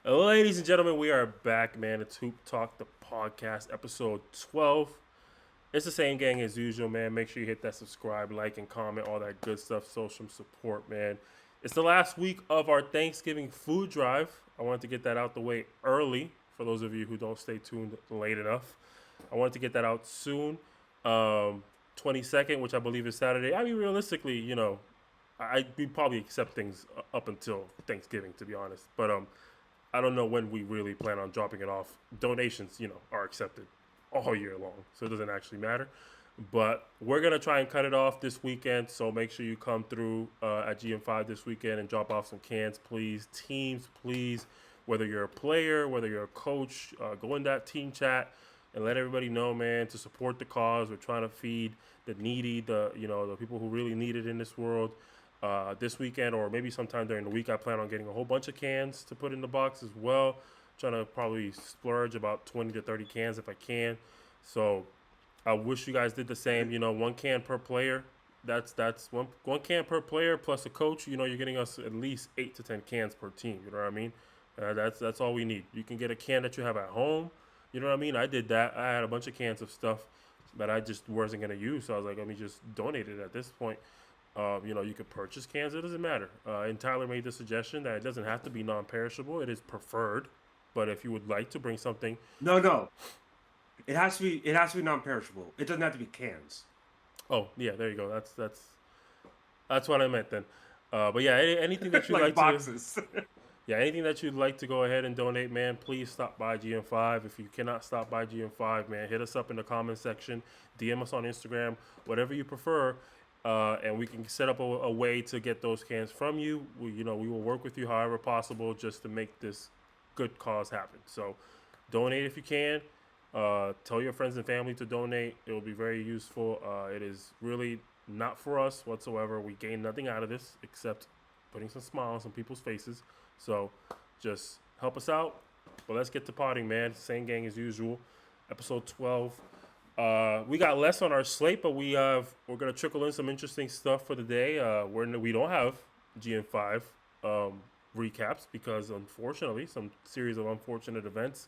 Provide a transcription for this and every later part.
Ladies and gentlemen, we are back, man. It's Hooptalk, the podcast, episode 12. It's the same gang as usual, man. Make sure you hit that subscribe, like, and comment, all that good stuff, social support, man. It's the last week of our Thanksgiving food drive. I wanted to get that out the way early for those of you who don't stay tuned late enough. I wanted to get that out soon. 22nd, which I believe is Saturday. I mean, realistically, we probably accept things up until Thanksgiving, to be honest. But I don't know when we really plan on dropping it off. Donations, are accepted all year long, so it doesn't actually matter. But we're gonna try and cut it off this weekend, so make sure you come through at GM5 this weekend and drop off some cans, please. Teams, please. Whether you're a player, whether you're a coach, go in that team chat and let everybody know, man, to support the cause. We're trying to feed the needy, the people who really need it in this world. This weekend or maybe sometime during the week, I plan on getting a whole bunch of cans to put in the box as well. Trying to probably splurge about 20 to 30 cans if I can. So I wish you guys did the same. One can per player. That's one can per player plus a coach. You're getting us at least 8 to 10 cans per team. You know what I mean? That's all we need. You can get a can that you have at home. You know what I mean? I did that. I had a bunch of cans of stuff that I just wasn't gonna use. So I was like, let me just donate it at this point. You could purchase cans. It doesn't matter. And Tyler made the suggestion that it doesn't have to be non-perishable. It is preferred, but if you would like to bring something, No. It has to be. It has to be non-perishable. It doesn't have to be cans. oh yeah, there you go. That's what I meant then. But yeah, anything that you'd Like like to, boxes. yeah, anything that you'd like to go ahead and donate, man, please stop by GM5. If you cannot stop by GM5, man, hit us up in the comment section, DM us on Instagram, whatever you prefer. And we can set up a way to get those cans from you. We will work with you however possible just to make this good cause happen. So, donate if you can. Tell your friends and family to donate. It will be very useful. It is really not for us whatsoever. We gain nothing out of this except putting some smiles on people's faces. So, just help us out. But let's get to potting, man. Same gang as usual. Episode 12. We got less on our slate, but we're gonna trickle in some interesting stuff for the day. We don't have GM5 recaps because unfortunately some series of unfortunate events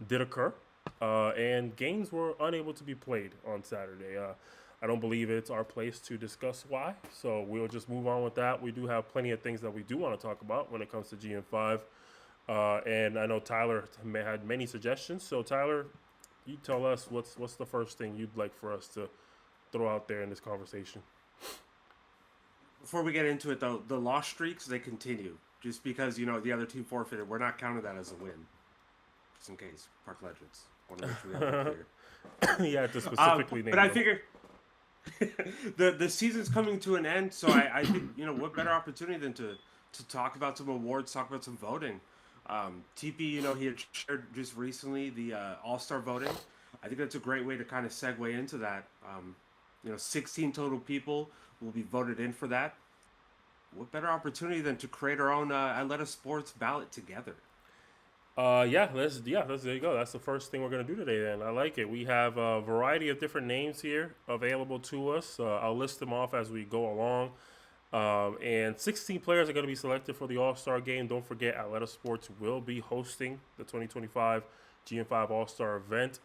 did occur, and games were unable to be played on Saturday. I don't believe it's our place to discuss why, so we'll just move on with that. We do have plenty of things that we do want to talk about when it comes to GM5, and I know Tyler had many suggestions. So Tyler, you tell us what's the first thing you'd like for us to throw out there in this conversation. Before we get into it, though, the loss streaks they continue. Just because the other team forfeited, we're not counting that as a win. Just in case, Park Legends. I want to make sure we have that clear. Yeah, to specifically But name I them. figure the season's coming to an end, so I think what better opportunity than to talk about some awards, talk about some voting. TP, he had shared just recently the All Star voting. I think that's a great way to kind of segue into that. 16 total people will be voted in for that. What better opportunity than to create our own Atleta Sports ballot together? Let's there you go. That's the first thing we're gonna do today. Then I like it. We have a variety of different names here available to us. I'll list them off as we go along. And 16 players are going to be selected for the All Star game. Don't forget, Atleta Sports will be hosting the 2025 GM5 All Star event.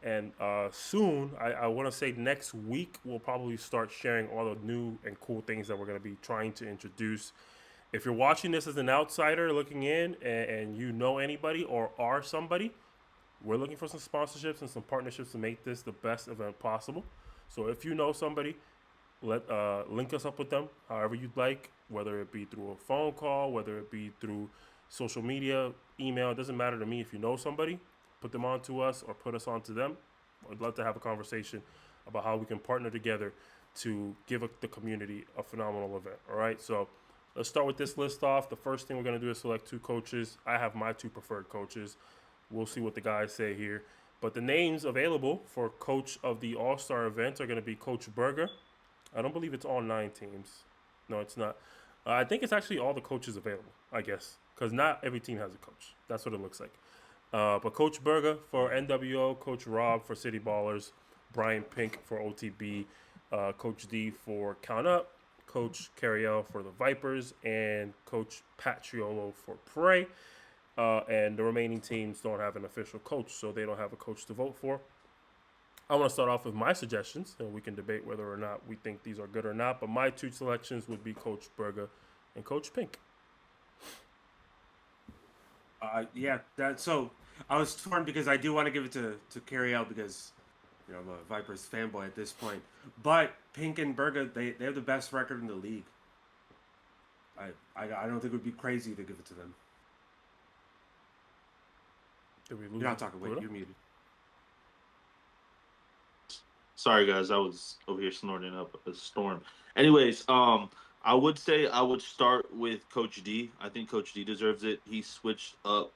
And soon, I want to say next week, we'll probably start sharing all the new and cool things that we're going to be trying to introduce. If you're watching this as an outsider looking in and you know anybody or are somebody, we're looking for some sponsorships and some partnerships to make this the best event possible. So if you know somebody, link us up with them however you'd like, whether it be through a phone call, whether it be through social media, email. It doesn't matter to me. If you know somebody, put them on to us or put us on to them. I'd love to have a conversation about how we can partner together to give the community a phenomenal event. All right, so let's start with this list off. The first thing we're going to do is select two coaches. I have my two preferred coaches. We'll see what the guys say here. But the names available for coach of the All-Star event are going to be Coach Berger. I don't believe it's all 9 teams. No, it's not. I think it's actually all the coaches available, I guess, because not every team has a coach. That's what it looks like. But Coach Berger for NWO, Coach Rob for City Ballers, Brian Pink for OTB, Coach D for Count Up, Coach Carriel for the Vipers, and Coach Patriolo for Prey. and the remaining teams don't have an official coach, so they don't have a coach to vote for. I want to start off with my suggestions, and we can debate whether or not we think these are good or not. But my two selections would be Coach Berger and Coach Pink. Yeah, that so I was torn because I do want to give it to Carrie L because I'm a Vipers fanboy at this point. But Pink and Berga, they have the best record in the league. I don't think it would be crazy to give it to them. Did we lose? You're not talking. Wait, you're muted. Sorry, guys. I was over here snorting up a storm. Anyways, I would say I would start with Coach D. I think Coach D deserves it. He switched up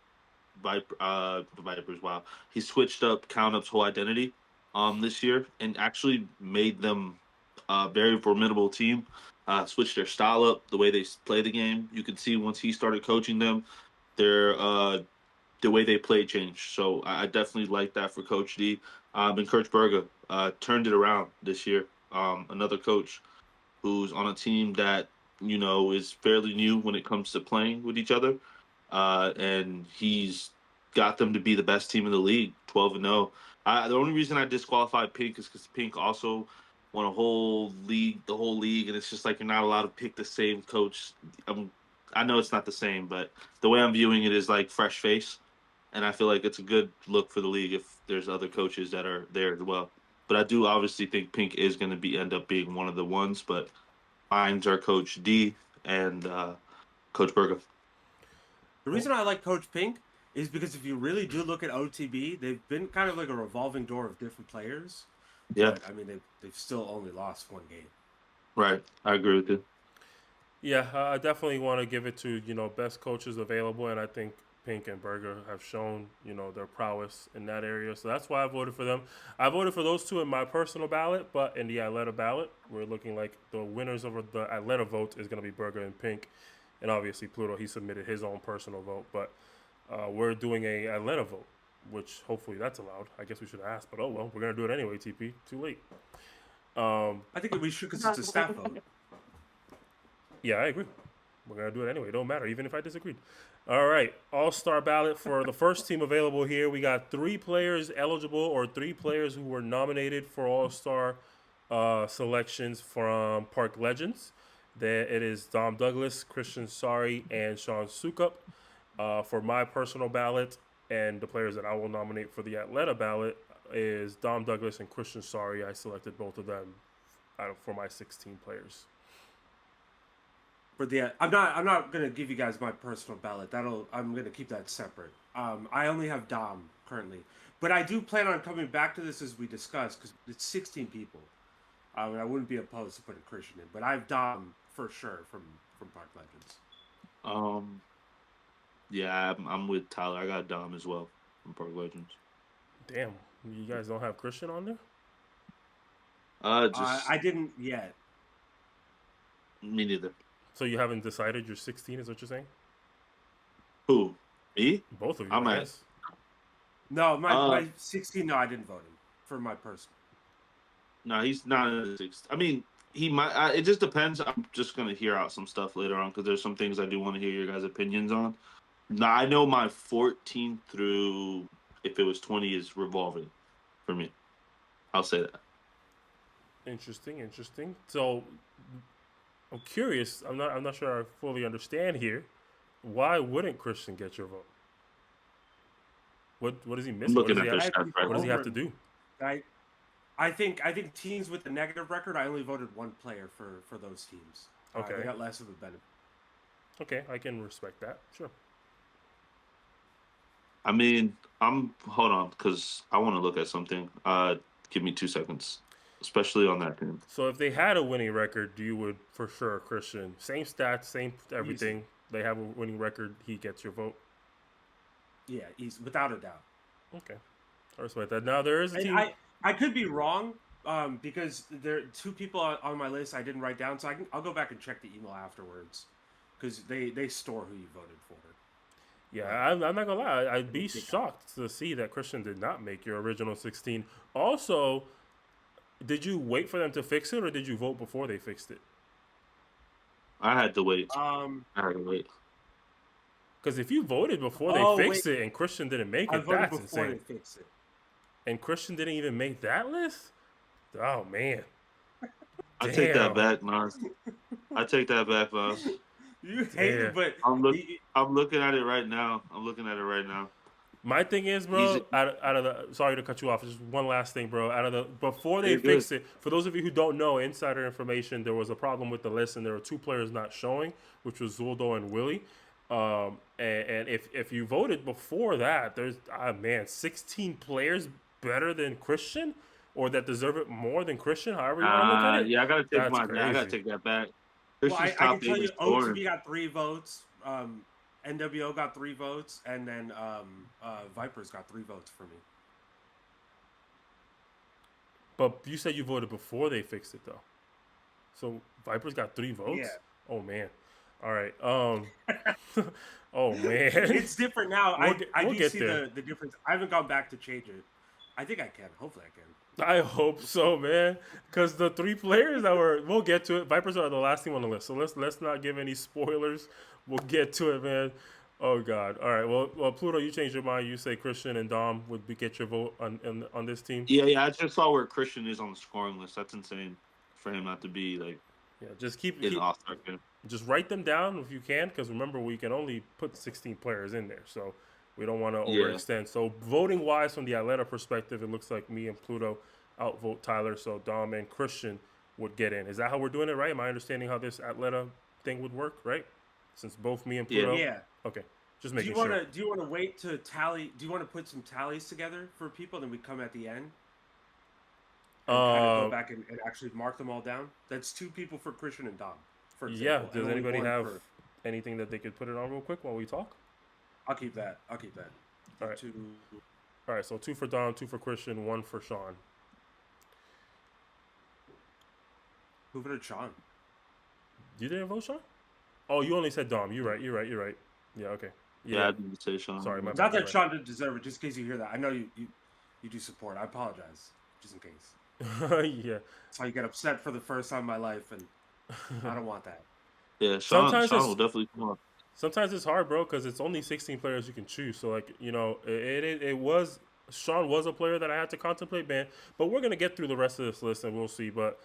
Vipers. Wow, he switched up Count Up's whole identity this year and actually made them a very formidable team. Switched their style up, the way they play the game. You could see once he started coaching them, their the way they play changed. So I definitely like that for Coach D. And Coach Berger turned it around this year. Another coach who's on a team that is fairly new when it comes to playing with each other, and he's got them to be the best team in the league, 12-0. The only reason I disqualified Pink is because Pink also won a whole league, the whole league, and it's just like you're not allowed to pick the same coach. I know it's not the same, but the way I'm viewing it is like fresh face, and I feel like it's a good look for the league if there's other coaches that are there as well. But I do obviously think Pink is going to end up being one of the ones, but mine's are Coach D and Coach Berger. The reason I like Coach Pink is because if you really do look at OTB, they've been kind of like a revolving door of different players. Yeah. But, I mean, they've still only lost one game. Right. I agree with you. Yeah, I definitely want to give it to, best coaches available, and I think Pink and Berger have shown, their prowess in that area. So that's why I voted for them. I voted for those two in my personal ballot, but in the Atlanta ballot, we're looking like the winners of the Atlanta vote is going to be Berger and Pink. And obviously Pluto, he submitted his own personal vote, but we're doing a Atlanta vote, which hopefully that's allowed. I guess we should ask, but oh well, we're going to do it anyway, TP. Too late. I think we should because it's a staff vote. Yeah, I agree. We're going to do it anyway. It don't matter, even if I disagreed. All right. All-star ballot for the first team available here. We got 3 players eligible or 3 players who were nominated for all-star selections from Park Legends. It is Dom Douglas, Christian Sari, and Sean Sukup. For my personal ballot, and the players that I will nominate for the Atlanta ballot is Dom Douglas and Christian Sari. I selected both of them for my 16 players. I'm not gonna give you guys my personal ballot. I'm gonna keep that separate. I only have Dom currently, but I do plan on coming back to this as we discussed because it's 16 people. I wouldn't be opposed to putting Christian in, but I have Dom for sure from Park Legends. Yeah, I'm with Tyler. I got Dom as well from Park Legends. Damn, you guys don't have Christian on there? I didn't yet. Me neither. So you haven't decided you're 16 is what you're saying? Who? Me? Both of you, I'm I guess. No, my 16, no, I didn't vote him for my personal. No, he's not in the 6th. I mean, he might. It just depends. I'm just going to hear out some stuff later on because there's some things I do want to hear your guys' opinions on. Now, I know my 14 through, if it was 20, is revolving for me. I'll say that. Interesting. So I'm curious. I'm not sure I fully understand here. Why wouldn't Christian get your vote? What is he missing? What does he have to do? I think teams with a negative record, I only voted one player for those teams. Okay. They got less of a benefit. Okay, I can respect that. Sure. I mean, hold on because I want to look at something. Give me 2 seconds, especially on that team. So if they had a winning record, you would for sure Christian. Same stats, same everything. Easy. They have a winning record. He gets your vote. Yeah, he's without a doubt. Okay, I respect that. Now there is a team. I could be wrong because there are 2 people on my list I didn't write down, so I'll go back and check the email afterwards because they store who you voted for. Yeah, I'm not gonna lie. I'd be shocked to see that Christian did not make your original 16. Also, did you wait for them to fix it, or did you vote before they fixed it? I had to wait. I had to wait. Because if you voted before they Oh fixed wait, it and Christian didn't make I it, voted that's before insane. they fixed it. And Christian didn't even make that list? Oh, man. I take that Damn. back, Nas. I take that back, Nas. You hate Damn. it, but I'm looking at it right now. My thing is, He's bro, out of the, sorry to cut you off, just one last thing, bro. Out of the, before they you're good. fixed it, for those of you who don't know, insider information, there was a problem with the list and there were two players not showing, which was Zuldo and Willie. And if you voted before that, there's, man, 16 players better than Christian or that deserve it more than Christian, however you want to look at it. Yeah, I gotta That's take crazy. that back. well, Christian's I can top tell 8 in you, scoring. OTB got 3 votes. NWO got 3 votes, and then Vipers got 3 votes for me. But you said you voted before they fixed it, though. So Vipers got 3 votes? Yeah. Oh, man. All right. Oh, man. It's different now. I we'll do get see there. the difference. I haven't gone back to change it. I think I can. Hopefully I can. I hope so, man. Because the 3 players that were, we'll get to it. Vipers are the last team on the list, so let's not give any spoilers. We'll get to it, man. Oh God. All right. Well, Pluto, you changed your mind. You say Christian and Dom would get your vote on this team. Yeah. I just saw where Christian is on the scoring list. That's insane for him not to be like Yeah, just keep in the All-Star game. just write them down if you can, because remember we can only put 16 players in there, so we don't want to overextend. So voting wise, from the Atlanta perspective, it looks like me and Pluto outvote Tyler, so Dom and Christian would get in. Is that how we're doing it, right? Am I understanding how this Atlanta thing would work, right? Since both me and Pluto. Yeah. Okay, just Do making you sure. want to? Do you want to wait to tally? Do you want to put some tallies together for people, then we come at the end? And kind of go back and actually mark them all down. That's 2 people for Christian and Dom. For example. Yeah. and Does only anybody 1 have for- anything that they could put it on real quick while we talk? I'll keep that. All right. 2. All right. So 2 for Dom, 2 for Christian, 1 for Sean. Who voted Sean? You didn't vote Sean? Oh, you only said Dom. You're right. Yeah. Okay. Yeah, I didn't say Sean. Sorry, my Not bad. that Sean didn't deserve it, just in case you hear that. I know you do support. I apologize, just in case. Yeah. That's how you get upset for the first time in my life, and I don't want that. Yeah, Sean Sometimes will definitely come on. Sometimes it's hard, bro, because it's only 16 players you can choose. So, like, you know, it was Sean was a player that I had to contemplate, man. But we're gonna get through the rest of this list and we'll see. But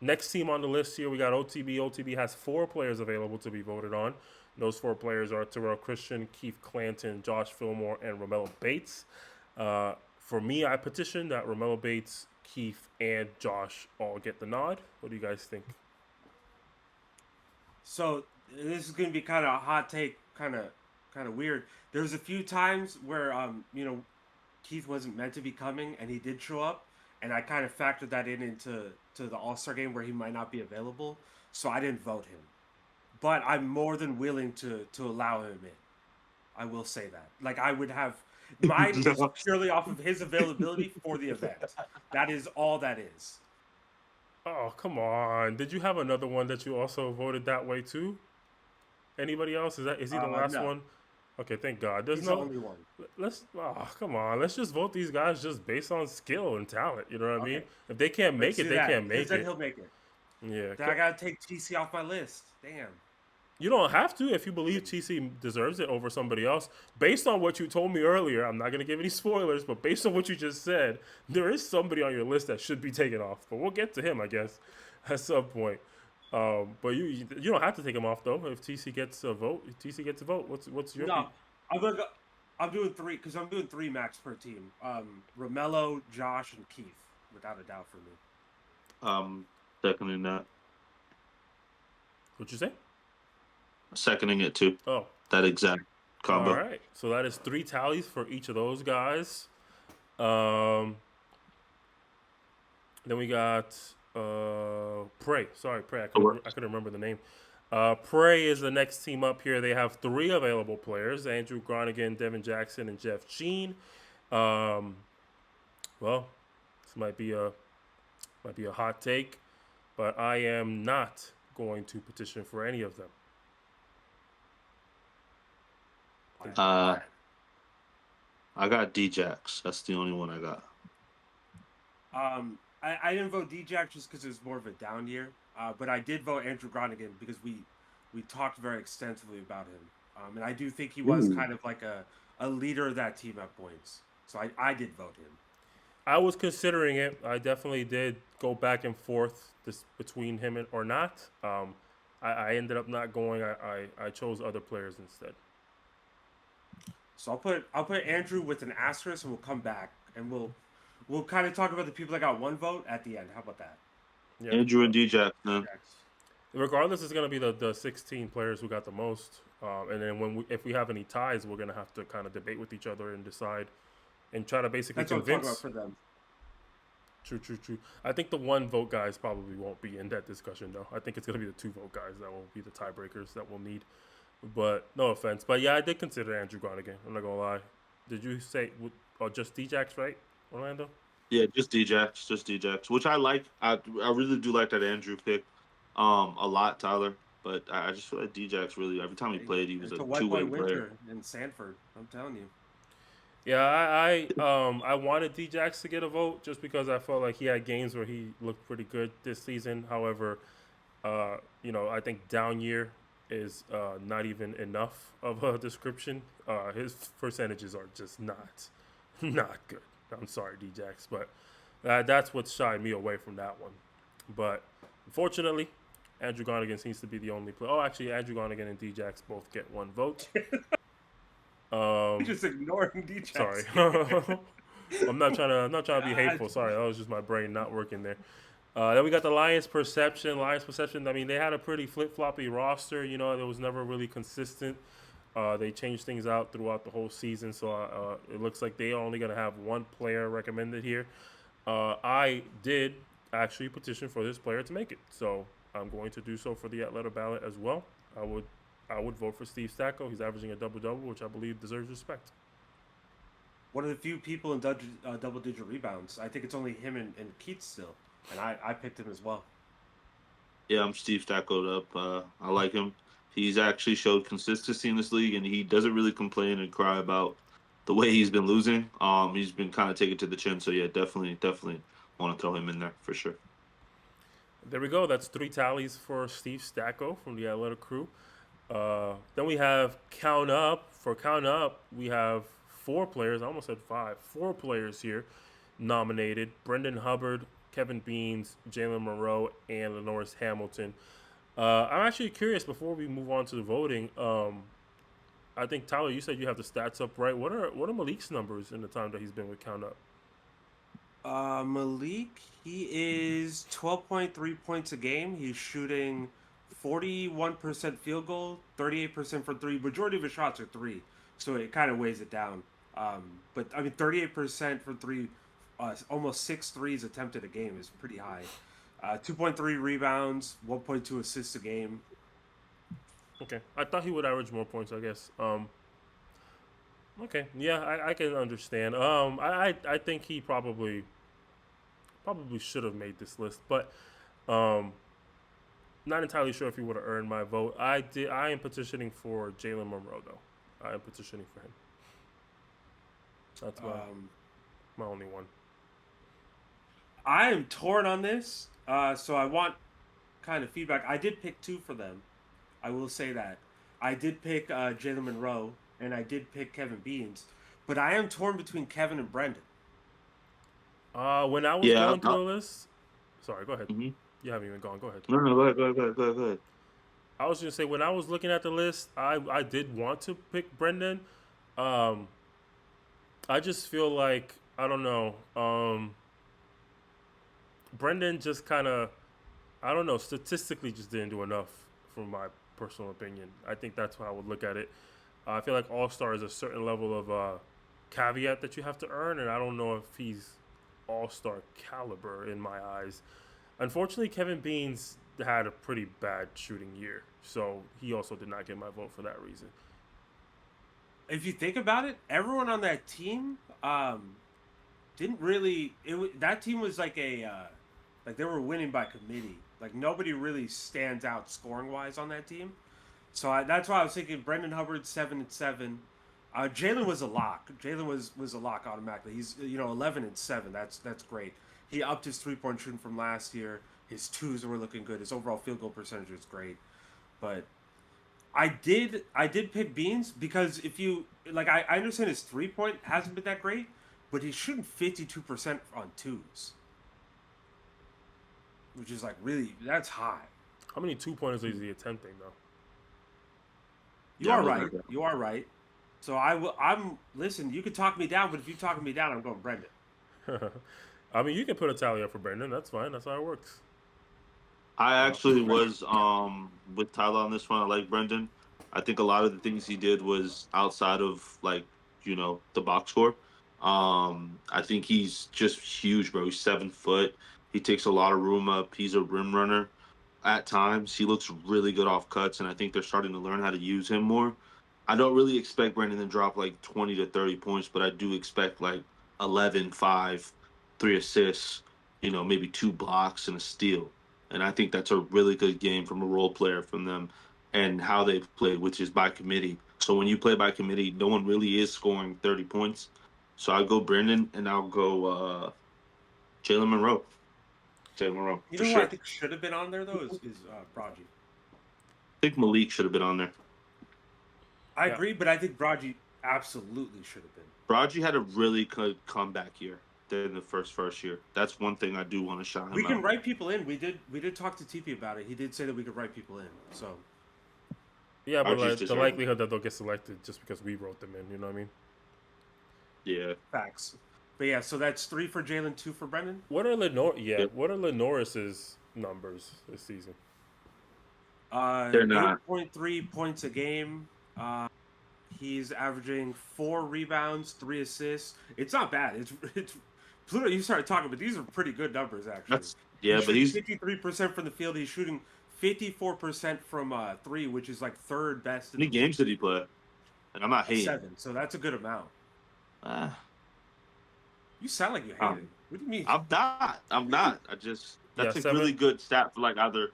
next team on the list here, we got OTB. OTB has 4 players available to be voted on. Those 4 players are Terrell Christian, Keith Clanton, Josh Fillmore, and Romello Bates. For me, I petitioned that Romello Bates, Keith, and Josh all get the nod. What do you guys think? So this is going to be kind of a hot take, kind of weird. There's a few times where Keith wasn't meant to be coming, and he did show up, and I kind of factored that into the All-Star game where he might not be available, so I didn't vote him. But I'm more than willing to allow him in. I will say that. Like, I would have mine is purely off of his availability for the event. That is all that is. Oh, come on. Did you have another one that you also voted that way too? Anybody else? Is he the last no. one? Okay, thank God. There's He's no the only one. come on. Let's just vote these guys just based on skill and talent. You know what I mean? Okay. If they can't make Let's it, do they that, can't make because then it. he'll make it. Yeah. Then I gotta take TC off my list. Damn. You don't have to if you believe TC deserves it over somebody else. Based on what you told me earlier, I'm not going to give any spoilers, but based on what you just said, there is somebody on your list that should be taken off. But we'll get to him, I guess, at some point. But you don't have to take him off, though. If TC gets a vote, TC gets a vote. What's your No, I'm doing 3 because I'm doing 3 max per team. Romello, Josh, and Keith, without a doubt for me. Seconding that. What'd you say? Seconding it too. Oh. That exact combo. All right. So that is 3 tallies for each of those guys. Then we got Prey. Sorry, Prey. I couldn't remember the name. Prey is the next team up here. They have 3 available players: Andrew Gronigan, Devin Jackson, and Jeff Sheen. Well, this might be a hot take, but I am not going to petition for any of them. I got D-Jax. That's the only one I got. I didn't vote D-Jack just because it was more of a down year. But I did vote Andrew Gronigan because we talked very extensively about him And I do think he was kind of like a leader of that team at points. So I did vote him. I was considering it. I definitely did go back and forth between him or not. I ended up not going. I chose other players instead. So I'll put Andrew with an asterisk, and we'll come back and we'll kind of talk about the people that got one vote at the end. How about that? Yeah. Andrew and DJ, man. Regardless, it's going to be the 16 players who got the most. And then if we have any ties, we're going to have to kind of debate with each other and decide and try to basically That's what I'm convince. talking about for them. True. I think the 1 vote guys probably won't be in that discussion, though. I think it's going to be the 2 vote guys that will be the tiebreakers that we'll need. But no offense. But yeah, I did consider Andrew Gonigan. I'm not going to lie. Did you say just Djax, right, Orlando? Yeah, just Djax, which I like. I really do like that Andrew pick a lot, Tyler. But I just feel like Djax really, every time he played, he was a two-way player. In Sanford, I'm telling you. Yeah, I wanted Djax to get a vote just because I felt like he had games where he looked pretty good this season. However, I think down year is not even enough of a description. His percentages are just not good. I'm sorry, Djax, but that's what shied me away from that one. But unfortunately, Andrew Gonigan seems to be the only player. Oh, actually, Andrew Gonigan and Djax both get 1 vote. You're just ignoring Djax. Sorry. I'm not trying to be hateful. Sorry, that was just my brain not working there. Then we got the Lions Perception. I mean, they had a pretty flip-floppy roster. You know, it was never really consistent. They changed things out throughout the whole season, so it looks like they are only going to have 1 player recommended here. I did actually petition for this player to make it, so I'm going to do so for the letter ballot as well. I would vote for Steve Stacko. He's averaging a double-double, which I believe deserves respect. One of the few people in double-digit rebounds. I think it's only him and Keith still, and I picked him as well. Yeah, I'm Steve Stackoed up. I like him. He's actually showed consistency in this league, and he doesn't really complain and cry about the way he's been losing. He's been kind of taken to the chin. So yeah, definitely want to throw him in there for sure. There we go. That's 3 tallies for Steve Stacko from the Atlanta crew. Then we have Count Up. For Count Up, we have 4 players. I almost said 5. 4 players here nominated: Brendan Hubbard, Kevin Beans, Jalen Monroe, and Lenoris Hamilton. I'm actually curious, before we move on to the voting, I think, Tyler, you said you have the stats up, right? What are Malik's numbers in the time that he's been with Count Up? Malik, he is 12.3 points a game. He's shooting 41% field goal, 38% for 3. Majority of his shots are 3, so it kind of weighs it down. But I mean, 38% for 3, almost 6 threes attempted a game is pretty high. 2.3 rebounds, 1.2 assists a game. Okay, I thought he would average more points, I guess. Okay, yeah, I can understand. I think he probably should have made this list, but not entirely sure if he would have earned my vote. I am petitioning for Jalen Monroe, though. I am petitioning for him. That's my only one. I am torn on this, so I want kind of feedback. I did pick 2 for them. I will say that. I did pick Jalen Monroe, and I did pick Kevin Beans, but I am torn between Kevin and Brendan. When I was going through the list... Sorry, go ahead. Mm-hmm. You haven't even gone. Go ahead. No, go ahead. I was going to say, when I was looking at the list, I did want to pick Brendan. I just feel like, I don't know, Brendan just kind of, I don't know, statistically just didn't do enough, from my personal opinion. I think that's how I would look at it. I feel like All-Star is a certain level of caveat that you have to earn, and I don't know if he's All-Star caliber in my eyes. Unfortunately, Kevin Beans had a pretty bad shooting year, so he also did not get my vote for that reason. If you think about it, everyone on that team didn't really. That team was like like they were winning by committee. Like nobody really stands out scoring wise on that team. So that's why I was thinking Brendan Hubbard 7-7. Jalen was a lock. Jalen was a lock automatically. He's 11-7. That's great. He upped his 3-point shooting from last year. His twos were looking good. His overall field goal percentage was great. But I did pick Beans because if you like, I understand his 3-point hasn't been that great, but he's shooting 52% on twos, which is like really that's high. How many 2-pointers is he attempting though? You Yeah, are I'm looking right. at that. You are right. So I will. I'm listen. You can talk me down, but if you talking me down, I'm going Brendan. I mean, you can put a tally up for Brendan. That's fine. That's how it works. I actually was with Tyler on this one. I like Brendan. I think a lot of the things he did was outside of like the box score. I think he's just huge, bro. He's 7 foot. He takes a lot of room up. He's a rim runner. At times, he looks really good off cuts, and I think they're starting to learn how to use him more. I don't really expect Brendan to drop like 20 to 30 points, but I do expect like 11, 5, 3 assists, maybe 2 blocks and a steal. And I think that's a really good game from a role player from them and how they've played, which is by committee. So when you play by committee, no one really is scoring 30 points. So I'll go Brendan and I'll go Jalen Monroe. Jalen Monroe, You for know who I sure. think should have been on there though is Braji. I think Malik should have been on there. I Yeah. agree, but I think Braji absolutely should have been. Braji had a really good comeback year than the first year. That's one thing I do want to shout We him can out. write people in. We did talk to TP about it. He did say that we could write people in. So Yeah, but Braji's like, the deserving. likelihood that they'll get selected just because we wrote them in, you know what I mean? Yeah. facts. But yeah, so that's 3 for Jalen, 2 for Brendan. What are Lenore? Yeah, Yep. what are Lenoris's numbers this season? They're not. 8.3 points a game. He's averaging 4 rebounds, 3 assists. It's not bad. It's Pluto. You started talking, but these are pretty good numbers actually. Yeah, He's but shooting he's 53% from the field. He's shooting 54% from 3, which is like third best how in many the league. games did he play? And I'm not hating. 7. So that's a good amount. Uh, You sound like you hate Um, it. What do you mean? I'm not. I'm not. That's Yeah, a 7. really good stat for like either.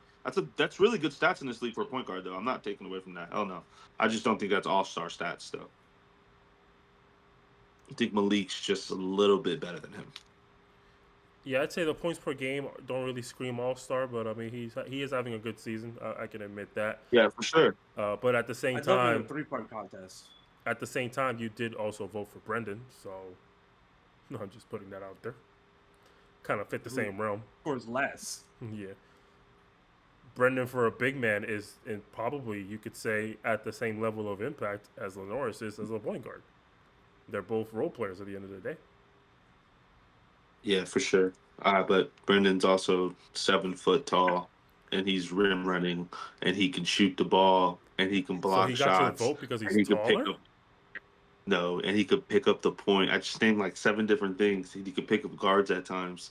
That's really good stats in this league for a point guard though. I'm not taking away from that. Hell no. I just don't think that's all-star stats though. I think Malik's just a little bit better than him. Yeah, I'd say the points per game don't really scream all star, but I mean he is having a good season. I can admit that. Yeah, for sure. But at the same I'd love to time, have a 3-point contest. you did also vote for Brendan, so I'm just putting that out there. Kind of fit the same realm. Scores less. Yeah. Brendan for a big man is probably you could say at the same level of impact as Lenoris is as a point guard. They're both role players at the end of the day. Yeah, for sure. But Brendan's also 7 foot tall, and he's rim running, and he can shoot the ball, and he can So block he got your shots, vote because and he's he can pick taller? up. No, and he could pick up the point. I just named like 7 different things. He could pick up guards at times,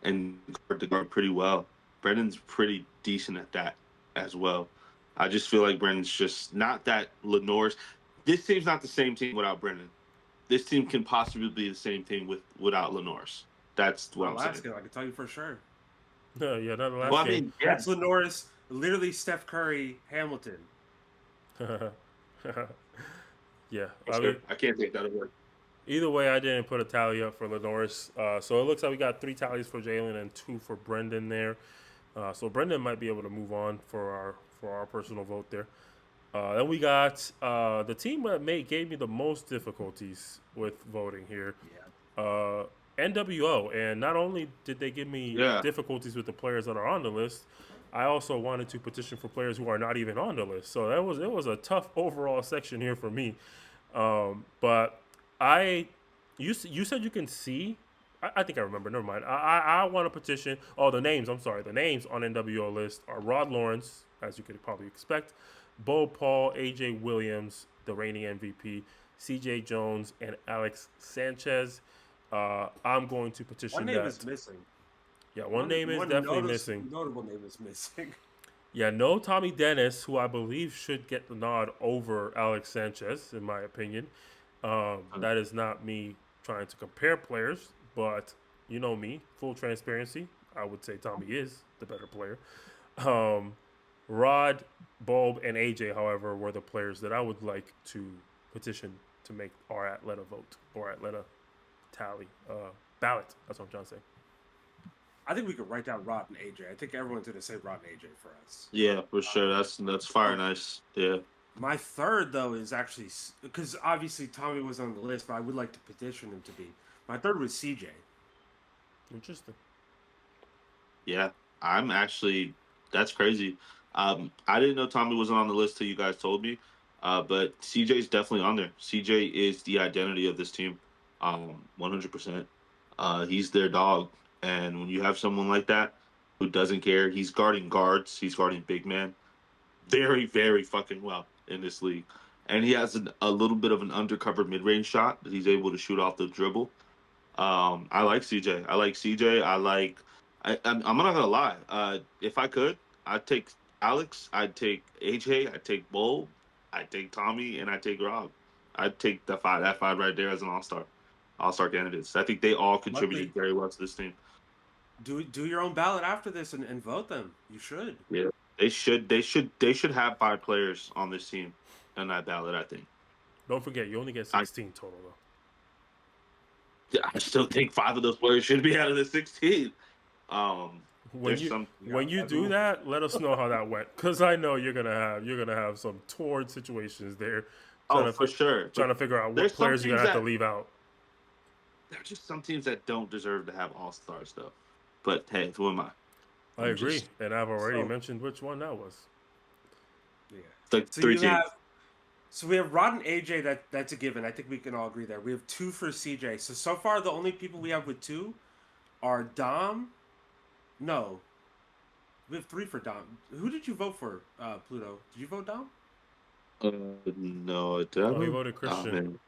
and guard the guard pretty well. Brendan's pretty decent at that as well. I just feel like Brendan's just not that Lenore's. This team's not the same team without Brendan. This team can possibly be the same team without Lenore's. That's what I'm saying. Alaska, I can tell you for sure. No, yeah, not the last Well, I game. mean, yeah, That's Lenoris, literally Steph Curry, Hamilton. Yeah, for sure. I can't take that away. either way, I didn't put a tally up for Lenoris. So it looks like we got 3 tallies for Jalen and 2 for Brendan there. So Brendan might be able to move on for our personal vote there. Then we got the team that gave me the most difficulties with voting here. NWO, and not only did they give me Yeah. difficulties with the players that are on the list, I also wanted to petition for players who are not even on the list. So it was a tough overall section here for me. But you said you can see. I think I remember. Never mind. I want to petition. Oh, the names. I'm sorry. The names on NWO list are Rod Lawrence, as you could probably expect, Bo Paul, AJ Williams, the reigning MVP, CJ Jones, and Alex Sanchez. I'm going to petition One name that. is missing. Yeah, one name is definitely missing. Notable name is missing. Yeah, no Tommy Dennis, who I believe should get the nod over Alex Sanchez, in my opinion. That is not me trying to compare players, but you know me, full transparency. I would say Tommy is the better player. Rod, Bulb, and AJ, however, were the players that I would like to petition to make our Atlanta vote or Atlanta tally ballot. That's what I'm trying to say. I think we could write down Rod and AJ. I think everyone's going to say Rod and AJ for us. Yeah, for sure. That's fire nice. Yeah. My third, though, is actually because obviously Tommy was on the list, but I would like to petition him to be. My third was CJ. Interesting. Yeah, I'm actually. That's crazy. I didn't know Tommy wasn't on the list till you guys told me. But CJ's definitely on there. CJ is the identity of this team. 100%. He's their dog, and when you have someone like that who doesn't care, he's guarding guards, he's guarding big men, very, very fucking well in this league, and he has a little bit of an undercover mid-range shot that he's able to shoot off the dribble. I like CJ. I like CJ. I like. I'm not gonna lie. If I could, I'd take Alex. I'd take AJ. I'd take Bull. I'd take Tommy, and I'd take Rob. I'd take the five. That five right there as an all-star candidates. I think they all Luckily, contributed very well to this team. do your own ballot after this and vote them. You should. Yeah, they should. They should have 5 players on this team on that ballot. I think. Don't forget, you only get I 16 total though. I still think 5 of those players should be out of the 16. Um, When there's you some. when you do that, let us know how that went, because I know you're gonna have some torn situations there, Oh, for sure. trying to figure out what There's some players you're teams gonna have that to leave out. there's just some teams that don't deserve to have all stars though. But hey, who am I? I I'm agree, just and I've already So mentioned which one that was. yeah. like So 3 you teams. have. So we have Rod and AJ. That's a given. I think we can all agree there. We have 2 for CJ. So far the only people we have with 2 are Dom. No, we have 3 for Dom. Who did you vote for, Pluto? Did you vote Dom? Uh, no, did I Oh, he vote? voted Oh Christian. man,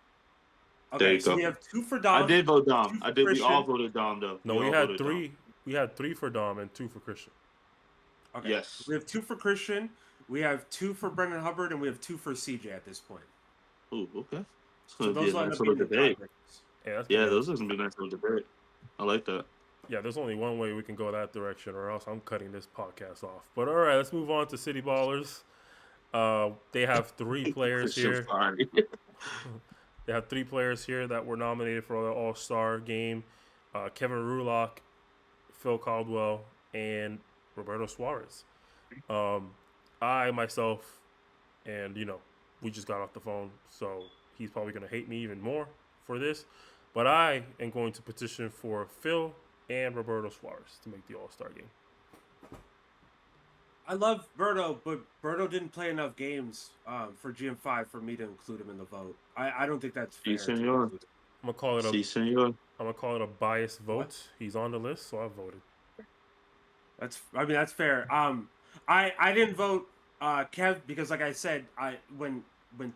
there Okay, you so go. we have 2 for I Dom, did vote Dom. 2 I for did. We all Christian. voted Dom though. No, We we all had voted Dom. three. We had 3 for Dom and 2 for Christian. Okay, so Yes. we have 2 for Christian. We have 2 for Brendan Hubbard, and we have 2 for CJ at this point. Ooh, okay. It's So gonna be a those will end nice up little being the debate. tiebreakers. Yeah, that's gonna Yeah, be those are nice. gonna be a nice little debate. I like that. Yeah, there's only one way we can go that direction, or else I'm cutting this podcast off. But all right, let's move on to City Ballers. They have 3 players Christian here. sorry. They have 3 players here that were nominated for the All-Star game: Kevin Rulock, Phil Caldwell, and Roberto Suarez. Um, I myself, and we just got off the phone, so he's probably gonna hate me even more for this. But I am going to petition for Phil and Roberto Suarez to make the All-Star game. I love Berto, but Berto didn't play enough games for GM5 for me to include him in the vote. I don't think that's Si, fair to senor. include him. I'm gonna call it a Si, senor. I'm gonna call it a biased What? vote. He's on the list, so I voted. That's fair. I didn't vote Kev because, like I said, when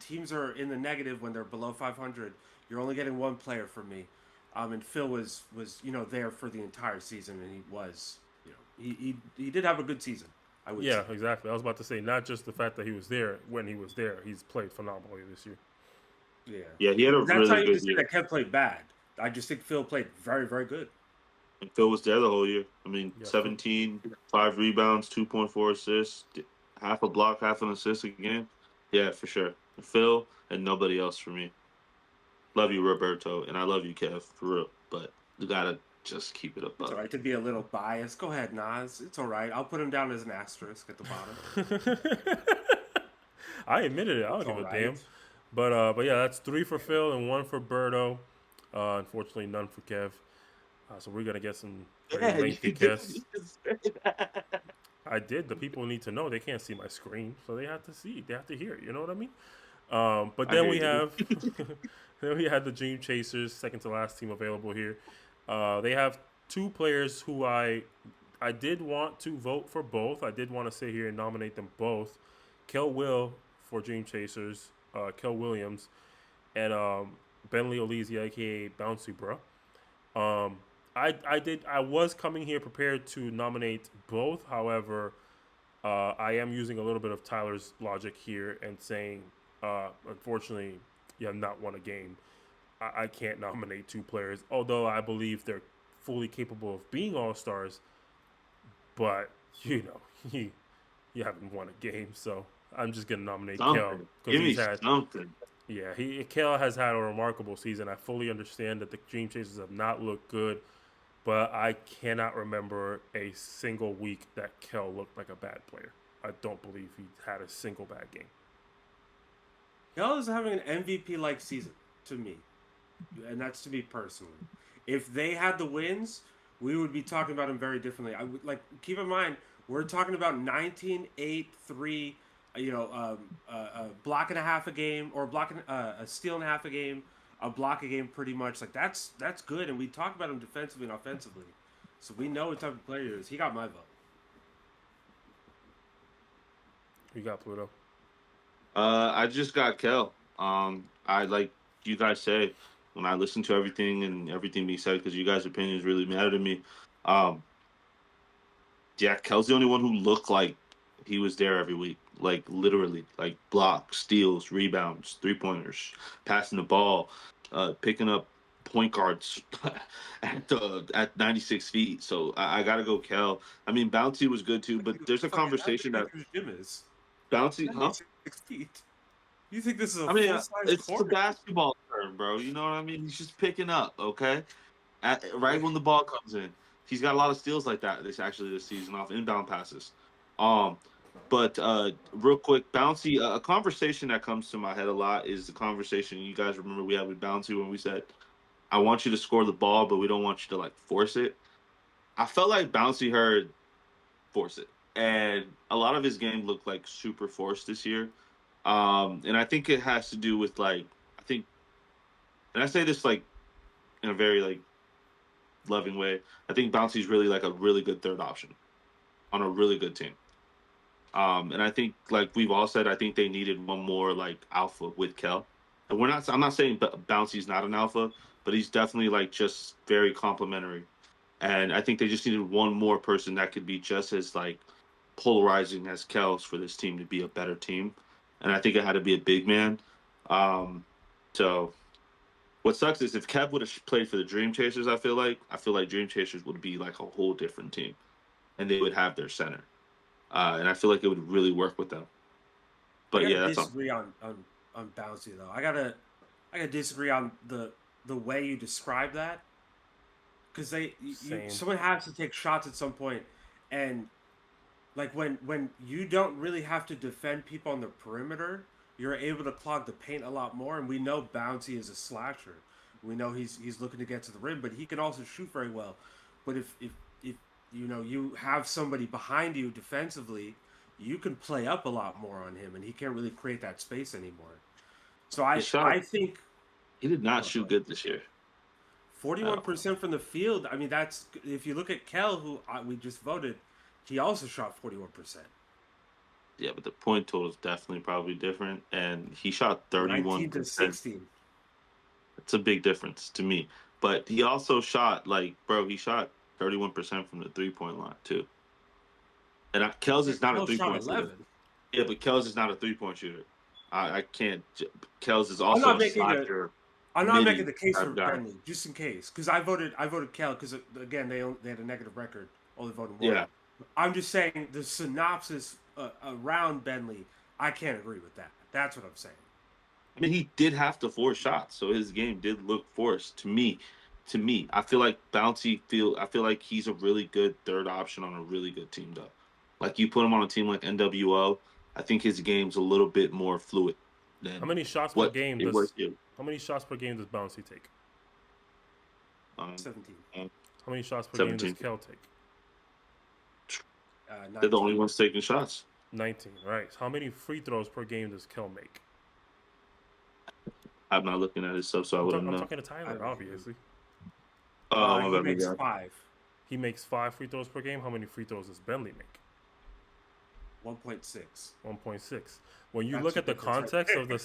teams are in the negative, when they're below 500, you're only getting 1 player from me. And Phil was there for the entire season, and he was he did have a good season. I would Yeah, say. exactly. I was about to say not just the fact that he was there when he was there. He's played phenomenally this year. Yeah. Yeah, he had a That's how really you good just say year. that Kev played bad. I just think Phil played very, very good. And Phil was there the whole year. I mean, Yeah, 17, 5 rebounds, 2.4 assists, half a block, half an assist a game. Yeah, for sure. Phil and nobody else for me. Love you, Roberto, and I love you, Kev, for real. But you gotta just keep it It's above. all right to be a little biased. Go ahead, Nas. It's all right. I'll put him down as an asterisk at the bottom. I admitted it. I don't It's give all a right. damn. But yeah, that's 3 for Phil and 1 for Berto. Unfortunately, none for Kev. So we're gonna get some very Yeah, lengthy you guests. didn't even say that. I did. The people need to know. They can't see my screen, so they have to see. They have to hear it. You know what I mean? But I then hear we you. have then we had the Dream Chasers, second to last team available here. They have 2 players who I did want to vote for both. I did want to sit here and nominate them both. Kel Will for Dream Chasers, Kel Williams, and Bentley Olise, aka Bouncy Bro. Um, I was coming here prepared to nominate both. However, I am using a little bit of Tyler's logic here and saying, unfortunately, you have not won a game. I can't nominate 2 players, although I believe they're fully capable of being all stars. But you haven't won a game, so I'm just gonna nominate Kel Something. because Give me he's had something. yeah, Kel has had a remarkable season. I fully understand that the Dream Chasers have not looked good, but I cannot remember a single week that Kel looked like a bad player. I don't believe he had a single bad game. Kel is having an MVP-like season to me, and that's to me personally. If they had the wins, we would be talking about him very differently. I would like keep in mind we're talking about 19, 8, 3, a block and a half a game, or a steal and a half a game, a block a game, pretty much. Like that's good, and we talk about him defensively and offensively, so we know what type of player he is. He got my vote. You got Pluto. I just got Kel. I like you guys say when I listen to everything and everything being said because you guys' opinions really matter to me. Um, yeah, Kel's the only one who looked like he was there every week. Like literally, like blocks, steals, rebounds, 3 pointers, passing the ball, picking up point guards at 96 feet. So I gotta go Kel. I mean, Bounty was good too, but there's a How big conversation do you that think his gym is? Bounty, huh? 96 feet. You think this is a I mean, full size it's the court? basketball term, bro. You know what I mean? He's just picking up, okay? Right when the ball comes in. He's got a lot of steals like that this season off inbound passes. Um, but real quick, Bouncy, a conversation that comes to my head a lot is the conversation you guys remember we had with Bouncy when we said, I want you to score the ball, but we don't want you to like force it. I felt like Bouncy heard force it. And a lot of his game looked like super forced this year. And I think it has to do with like I think and I say this like in a very like loving way. I think Bouncy's really like a really good third option on a really good team. And I think like we've all said, I think they needed one more like alpha with Kel. And we're not I'm not saying Bouncy's not an alpha, but he's definitely like just very complimentary. And I think they just needed one more person that could be just as like polarizing as Kel's for this team to be a better team. And I think it had to be a big man. Um, so what sucks is if Kev would have played for the Dream Chasers, I feel like Dream Chasers would be like a whole different team, and they would have their center, and I feel like it would really work with them. I But gotta yeah, that's all. disagree on Bouncy though. I gotta disagree on the way you describe that because Same. someone has to take shots at some point, and like when you don't really have to defend people on the perimeter, you're able to clog the paint a lot more. And we know Bouncy is a slasher. We know he's looking to get to the rim, but he can also shoot very well. But if you have somebody behind you defensively, you can play up a lot more on him, and he can't really create that space anymore. So He shot. I think He did not what shoot good this year. 41% from the field. I mean, that's if you look at Kel, who we just voted, he also shot 41%. Yeah, but the point total is definitely probably different, and he shot 19 to 31%. 16. It's a big difference to me. But he also shot like, bro, he shot 31% from the 3 point line too. And Kels Yeah, is not a Kel three shot point shooter. 11. Yeah, but Kels is not a 3 point shooter. I can't. Kels is I'm also not a making a slasher, I'm not making midi the case for type guy. Bentley, just in case, because I voted Kel because again they had a negative record, only voted one. Yeah, I'm just saying the synopsis around Bentley, I can't agree with that. That's what I'm saying. I mean he did have to force shots, so his game did look forced to me. I feel like I feel like he's a really good third option on a really good team though. Like you put him on a team like NWO, I think his game's a little bit more fluid How than many shots per what game it was does here. how many shots per game does Bouncy take? Um, 17, um, How many shots per game does 17. Kel take? They're the 19. only ones taking shots. 19. Right. How many free throws per game does Kel make? I'm not looking at his stuff, so I wouldn't I'm know. talking to Tyler, obviously. Oh, my He bad, my makes bad. 5, He makes 5 free throws per game. How many free throws does Bentley make? 1.6. 1.6. When you That's look the at the difference context right of the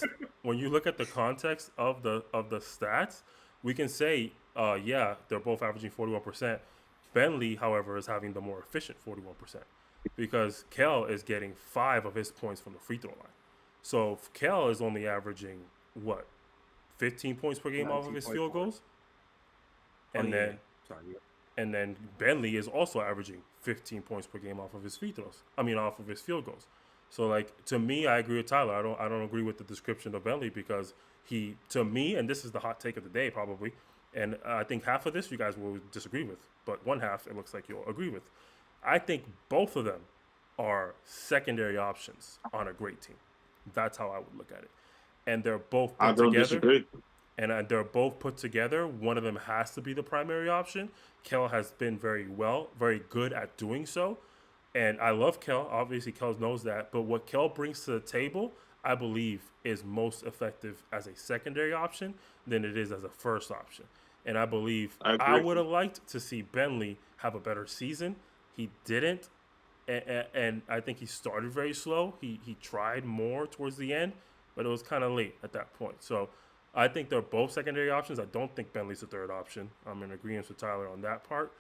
when you look at the context of the stats, we can say, yeah, they're both averaging 41%. Bentley, however, is having the more efficient 41% because Kel is getting 5 of his points from the free throw line. So Kel is only averaging what 15 points per game off of his field 19.4. goals, Oh and yeah. then Sorry. and then Bentley is also averaging 15 points per game off of his free throws. I mean, off of his field goals. So, like, to me, I agree with Tyler. I don't agree with the description of Bentley because he, to me, and this is the hot take of the day probably, and I think half of this you guys will disagree with, but one half it looks like you'll agree with. I think both of them are secondary options on a great team. That's how I would look at it. and they're both I put don't together. disagree. And they're both put together. One of them has to be the primary option. Kel has been very good at doing so. And I love Kel. Obviously, Kel knows that. But what Kel brings to the table, I believe, is most effective as a secondary option than it is as a first option. And I believe I I agree. would have liked to see Bentley have a better season. He didn't. And I think he started very slow. He tried more towards the end, but it was kind of late at that point. So I think they're both secondary options. I don't think Bentley's the third option. I'm in agreement with Tyler on that part.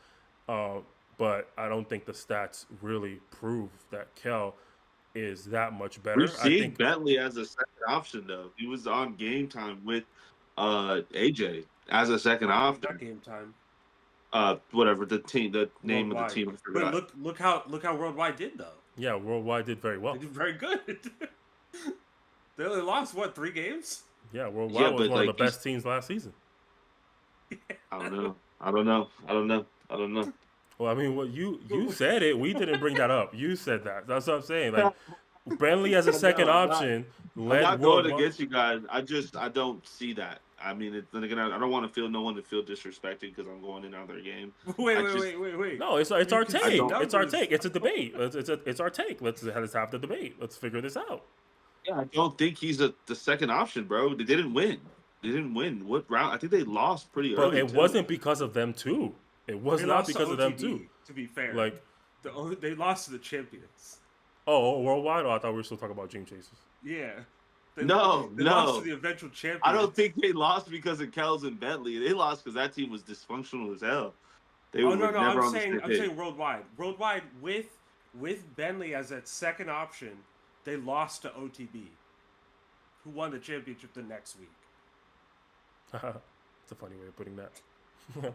Uh, but I don't think the stats really prove that Kel is that much We're better. I seeing think, Bentley as a second option though. He was on Game Time with AJ as a second Not option. Game Time. Whatever the name of the Worldwide. team. I But forgot. look how Worldwide did though. yeah, Worldwide did very well. They did very good. They only lost what, 3 games? Yeah, Worldwide Yeah, was but one of like the best teams last season. I don't know. I don't know. I don't know. I don't know. Well, I mean, what you said it. We didn't bring that up. You said that. That's what I'm saying. Like Bentley as a second I'm not, option I'm led not going Worldwide. against you guys. I don't see that. I mean, then again, I don't want to feel no one to feel disrespected because I'm going in on their game. Wait. No, it's our You can take. see It's our numbers. take. It's a debate. It's our take. Let's have the debate. Let's figure this out. Yeah, I don't think he's the second option, bro. They didn't win. They didn't win. What round? I think they lost pretty But early. it too. wasn't because of them too. It was They not lost because to of them OTB, too. to be fair. Like, they lost to the champions. Worldwide. Oh, I thought we were still talking about Dream Chasers. Yeah. They No. lost to the eventual champions. I don't think they lost because of Kells and Bentley. They lost because that team was dysfunctional as hell. They Oh were no, never I'm on the saying same I'm page. saying Worldwide. Worldwide with Bentley as that second option, they lost to OTB, who won the championship the next week. It's a funny way of putting that.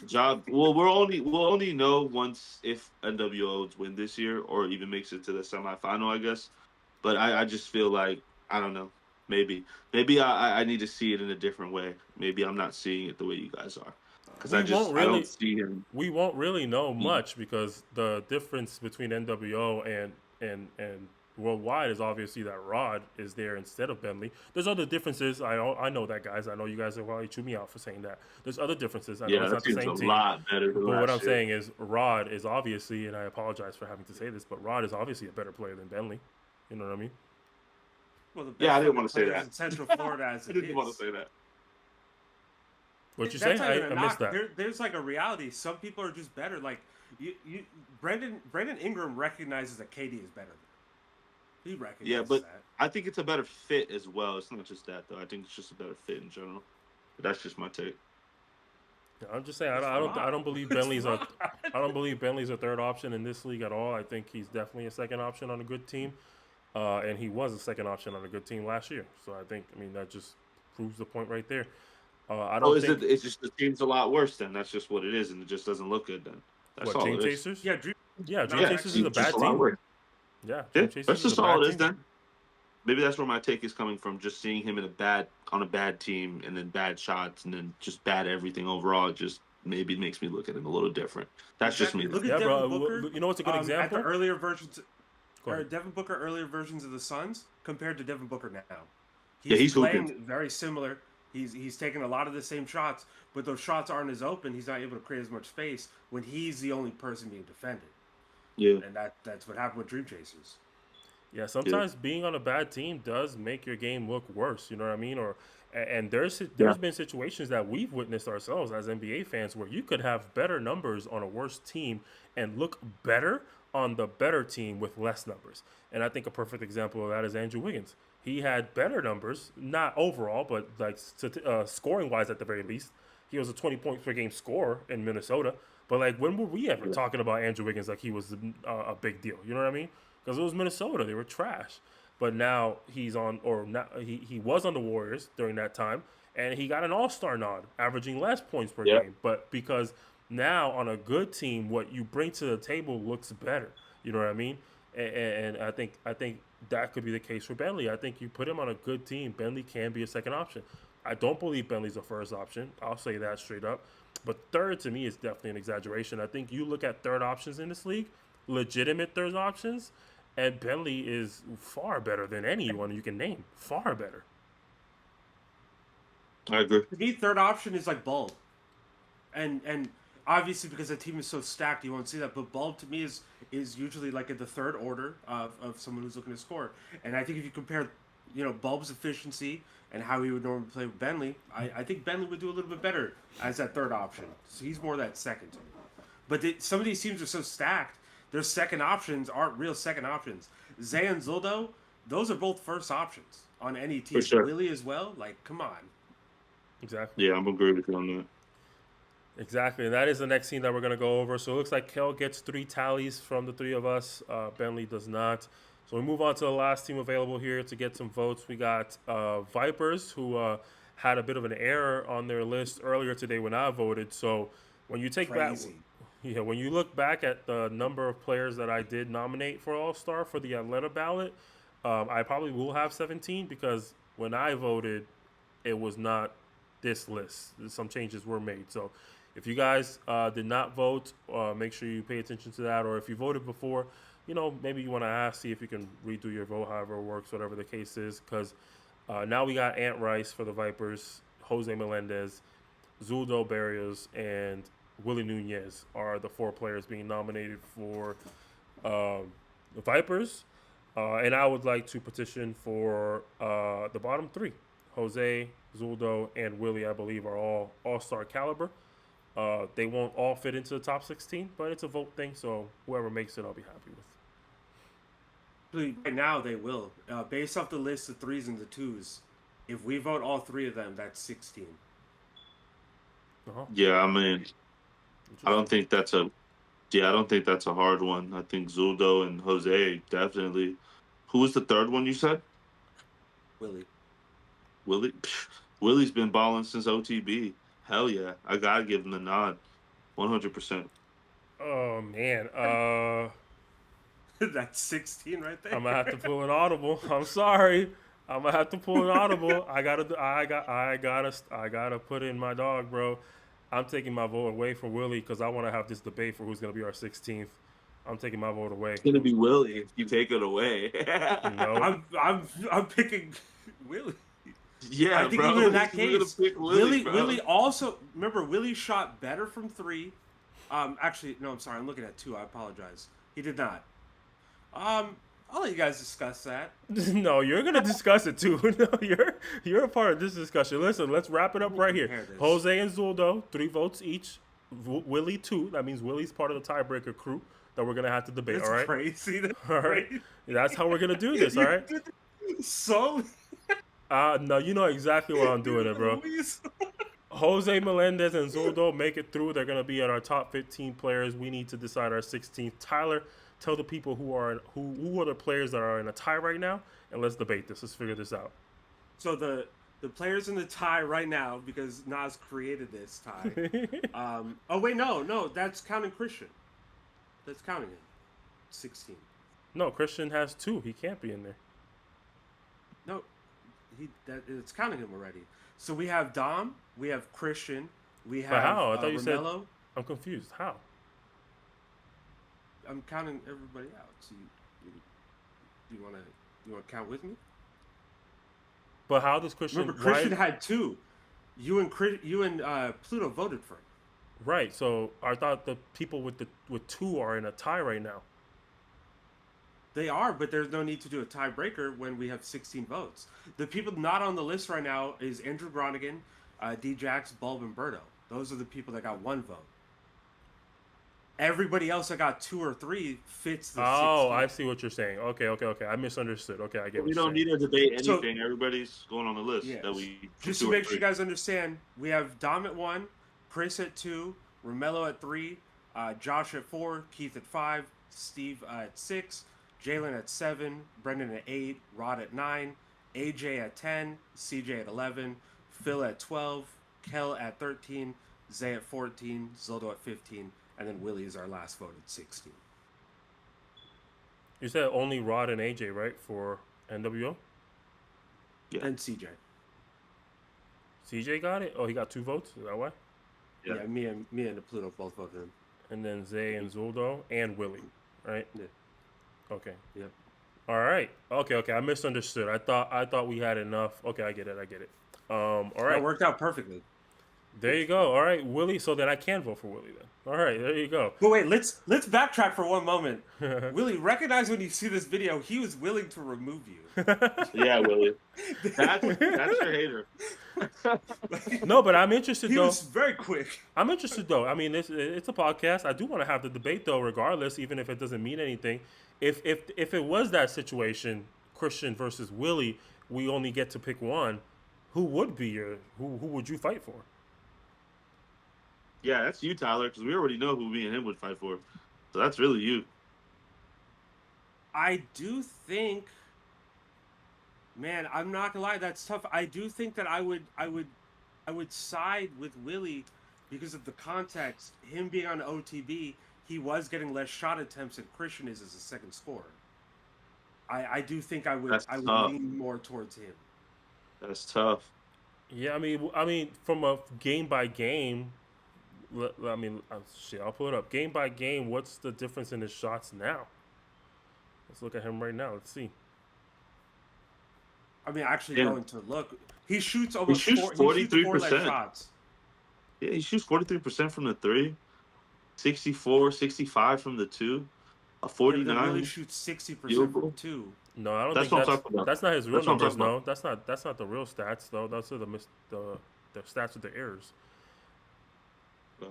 Job. Well, we'll only know once if NWOs win this year or even makes it to the semifinal, I guess. But I just feel like I don't know. Maybe I need to see it in a different way. Maybe I'm not seeing it the way you guys are because I don't see him. We won't really know much because the difference between NWO and Worldwide is obviously that Rod is there instead of Bentley. There's other differences. I know that, guys. I know you guys will probably chew me out for saying that. There's other differences. I know Yeah, it's that not the team's same a team. lot better than But what I'm last year. saying is Rod is obviously, and I apologize for having to say this, but Rod is obviously a better player than Bentley. You know what I mean? Well, the Yeah, I best didn't want to say players that. in Central Florida as I it didn't is. want to say that. What you That's say? not even a I missed knock. that. There's like a reality. Some people are just better. Like Brandon Ingram recognizes that KD is better. He recognizes Yeah, but that. I think it's a better fit as well. It's not just that though. I think it's just a better fit in general. But that's just my take. Yeah, I'm just saying It's I don't believe Rod. Bentley's a It's Rod. I don't believe Bentley's a third option in this league at all. I think he's definitely a second option on a good team, and he was a second option on a good team last year. So I mean that just proves the point right there. I Oh, don't is think it? It's just the team's a lot worse. Then that's just what it is, and it just doesn't look good. Then that's what all Dream it is. Chasers. Yeah, Dream. Yeah, Dream Yeah, Chasers is It's a just bad lot team. worse. Yeah, Yeah, Dream Chasers that's is just a all bad it is. team. Then maybe that's where my take is coming from. Just seeing him on a bad team, and then bad shots, and then just bad everything overall. It just maybe makes me look at him a little different. That's just me. Look Yeah, at Devin bro. Booker. You know what's a good At example? the earlier versions, Go or ahead. Devin Booker earlier versions of the Suns compared to Devin Booker now. Yeah, he's playing hooping. very similar. He's taking a lot of the same shots, but those shots aren't as open. He's not able to create as much space when he's the only person being defended. Yeah, And that's what happened with Dream Chasers. Yeah, sometimes being on a bad team does make your game look worse. You know what I mean? And there's been situations that we've witnessed ourselves as NBA fans where you could have better numbers on a worse team and look better on the better team with less numbers. And I think a perfect example of that is Andrew Wiggins. He had better numbers, not overall, but like scoring wise at the very least. He was a 20 points per game scorer in Minnesota. But like, when were we ever talking about Andrew Wiggins like he was a big deal? You know what I mean? Because it was Minnesota, they were trash. But now he's on, or now he was on the Warriors during that time, and he got an All-Star nod, averaging less points per game. But because now on a good team, what you bring to the table looks better. You know what I mean? And I think that could be the case for Bentley. I think you put him on a good team, Bentley can be a second option. I don't believe Bentley's a first option. I'll say that straight up. But third to me is definitely an exaggeration. I think you look at third options in this league, legitimate third options, And Bentley is far better than anyone you can name. Far better. I agree. To me, third option is like Bulb, and obviously because the team is so stacked, you won't see that. But Bulb to me is usually like in the third order of someone who's looking to score. And I think if you compare, Bulb's efficiency and how he would normally play with Bentley, I think Bentley would do a little bit better as that third option. So he's more that second. But some of these teams are so stacked, their second options aren't real second options. Zay and Zoldo, those are both first options on any team. For sure. Willie as well. Like, come on. Exactly. Yeah, I'm agreeing with you on that. Exactly. And that is the next scene that we're going to go over. So it looks like Kel gets 3 tallies from the 3 of us. Bentley does not. So we move on to the last team available here to get some votes. We got Vipers, who had a bit of an error on their list earlier today when I voted. So when you take Crazy. when you look back at the number of players that I did nominate for All-Star for the Atlanta ballot, I probably will have 17 because when I voted, it was not this list. Some changes were made. So if you guys did not vote, make sure you pay attention to that. Or if you voted before, maybe you want to ask, see if you can redo your vote, however it works, whatever the case is. Because now we got Ant Rice for the Vipers, Jose Melendez, Zuldo Barrios, and Willie Nunez are the 4 players being nominated for the Vipers. And I would like to petition for the bottom 3. Jose, Zuldo, and Willie, I believe, are all All-Star caliber. They won't all fit into the top 16, but it's a vote thing, so whoever makes it, I'll be happy with. Right now, they will. Based off the list of 3s and the 2s, if we vote all 3 of them, that's 16. Uh-huh. Yeah, I mean, I don't think that's a hard one. I think Zuldo and Jose definitely. Who was the third one you said? Willie. Willie's been balling since OTB. Hell yeah, I gotta give him the nod, 100%. Oh man, That's 16 right there. I'm gonna have to pull an audible. I'm sorry, I'm gonna have to pull an audible. I gotta put in my dog, bro. I'm taking my vote away from Willie because I want to have this debate for who's gonna be our 16th. I'm taking my vote away. It's gonna be Willie if you take it away. No, I'm picking Willie. Yeah, I think bro. even in that You're gonna case, pick Willie, bro. Willie also remember Willie shot better from 3. Actually, no, I'm sorry, I'm looking at 2. I apologize. He did not. I'll let you guys discuss that. no, you're gonna discuss it too. No, you're a part of this discussion. Listen, let's wrap it up right here. Jose and Zuldo, 3 votes each. Willie 2. That means Willie's part of the tiebreaker crew that we're gonna have to debate. That's all right, crazy. That's all right. crazy. That's how we're gonna do this. All right. So. No, you know exactly what I'm doing it, bro. Jose Melendez and Zuldo make it through. They're gonna be at our top 15 players. We need to decide our 16th. Tyler, tell the people who are the players that are in a tie right now, and let's debate this. Let's figure this out. So the players in the tie right now, because Nas created this tie. Oh wait, no, that's counting Christian. That's counting him. 16. No, Christian has 2. He can't be in there. No, it's counting him already. So we have Dom, we have Christian, we have. But how? I thought you Romello. said. I'm confused. How? I'm counting everybody out. So you want to count with me? But how does Christian? Remember, Christian had 2. You and Pluto voted for him. Right. So I thought the people with 2 are in a tie right now. They are, but there's no need to do a tiebreaker when we have 16 votes. The people not on the list right now is Andrew Gronigan, D-Jax, Bulb, and Berto. Those are the people that got 1 vote. Everybody else that got 2 or 3 fits the 16. I see what you're saying. Okay. I misunderstood. Okay, I get what We you're don't saying. need to debate anything. Everybody's going on the list. Yeah. That we Just to make sure you guys understand, we have Dom at 1, Chris at 2, Romello at 3, Josh at 4, Keith at 5, Steve at 6, Jalen at 7, Brendan at 8, Rod at 9, AJ at 10, CJ at 11, Phil at 12, Kel at 13, Zay at 14, Zoldo at 15, and then Willie is our last vote at 16. You said only Rod and AJ, right, for NWO? Yeah. And CJ. CJ got it? Oh, he got 2 votes? Is that why? Yeah. Yeah, me and the Pluto both voted him. And then Zay and Zuldo and Willie, right? Yeah. Okay. Yep. All right. Okay. I misunderstood. I thought we had enough. Okay, I get it. All That right. worked out perfectly. There you go. All right, Willie. So then I can vote for Willie then. All right, there you go. But wait, let's backtrack for one moment. Willie, recognize when you see this video, he was willing to remove you. Yeah, Willie. That's your hater. No, but I'm interested He though. was very quick. I'm interested though. I mean, it's a podcast. I do want to have the debate though, regardless, even if it doesn't mean anything. If it was that situation, Christian versus Willie, we only get to pick one. Who would be your who would you fight for? Yeah, that's you, Tyler, because we already know who me and him would fight for. So that's really you. I do think, man, I'm not gonna lie, that's tough. I do think that I would side with Willie because of the context. Him being on OTB, he was getting less shot attempts than Christian is as a second scorer. I do think I would That's I would tough. lean more towards him. That's tough. Yeah, I mean, from a game by game. Shit. I'll pull it up. Game by game, what's the difference in his shots now? Let's look at him right now. Let's see. I mean, actually Yeah. going to look, he shoots almost shoots he shoots 4 less 43%. shots. Yeah, he shoots 43% from the 3, 64, 65 from the 2, a Yeah, 49. but Willie shoots 60% field from goal. 2. No, I don't That's think what I'm talking about. that's not his real That's what I'm numbers. talking No, about. that's not the real stats though. Those are the stats with the errors.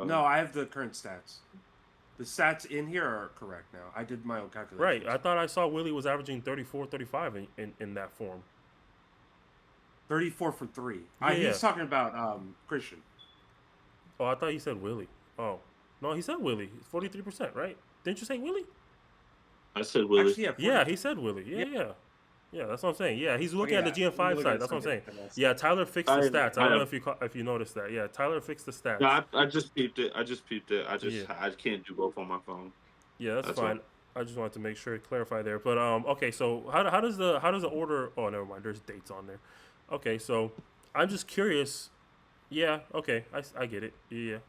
No, I have the current stats. The stats in here are correct now. I did my own calculations. Right. I thought I saw Willie was averaging 34, 35 in that form. 34 for 3. Yeah. He's talking about Christian. Oh, I thought you said Willie. Oh, no, he said Willie. 43%, right? Didn't you say Willie? I said Willie. Actually, yeah, 40. Yeah, he said Willie. Yeah, that's what I'm saying. Yeah, he's looking at the GM5 looking site. at That's what I'm saying. something else. Yeah, Tyler fixed the I- stats. I don't I- know if you noticed that. Yeah, Tyler fixed the stats. No, I just peeped it. I Yeah. I can't do both on my phone. Yeah, that's That's fine. I just wanted to make sure to clarify there. But okay, so how does the order? Oh, never mind. There's dates on there. Okay, so I'm just curious. Yeah, okay, I get it. Yeah,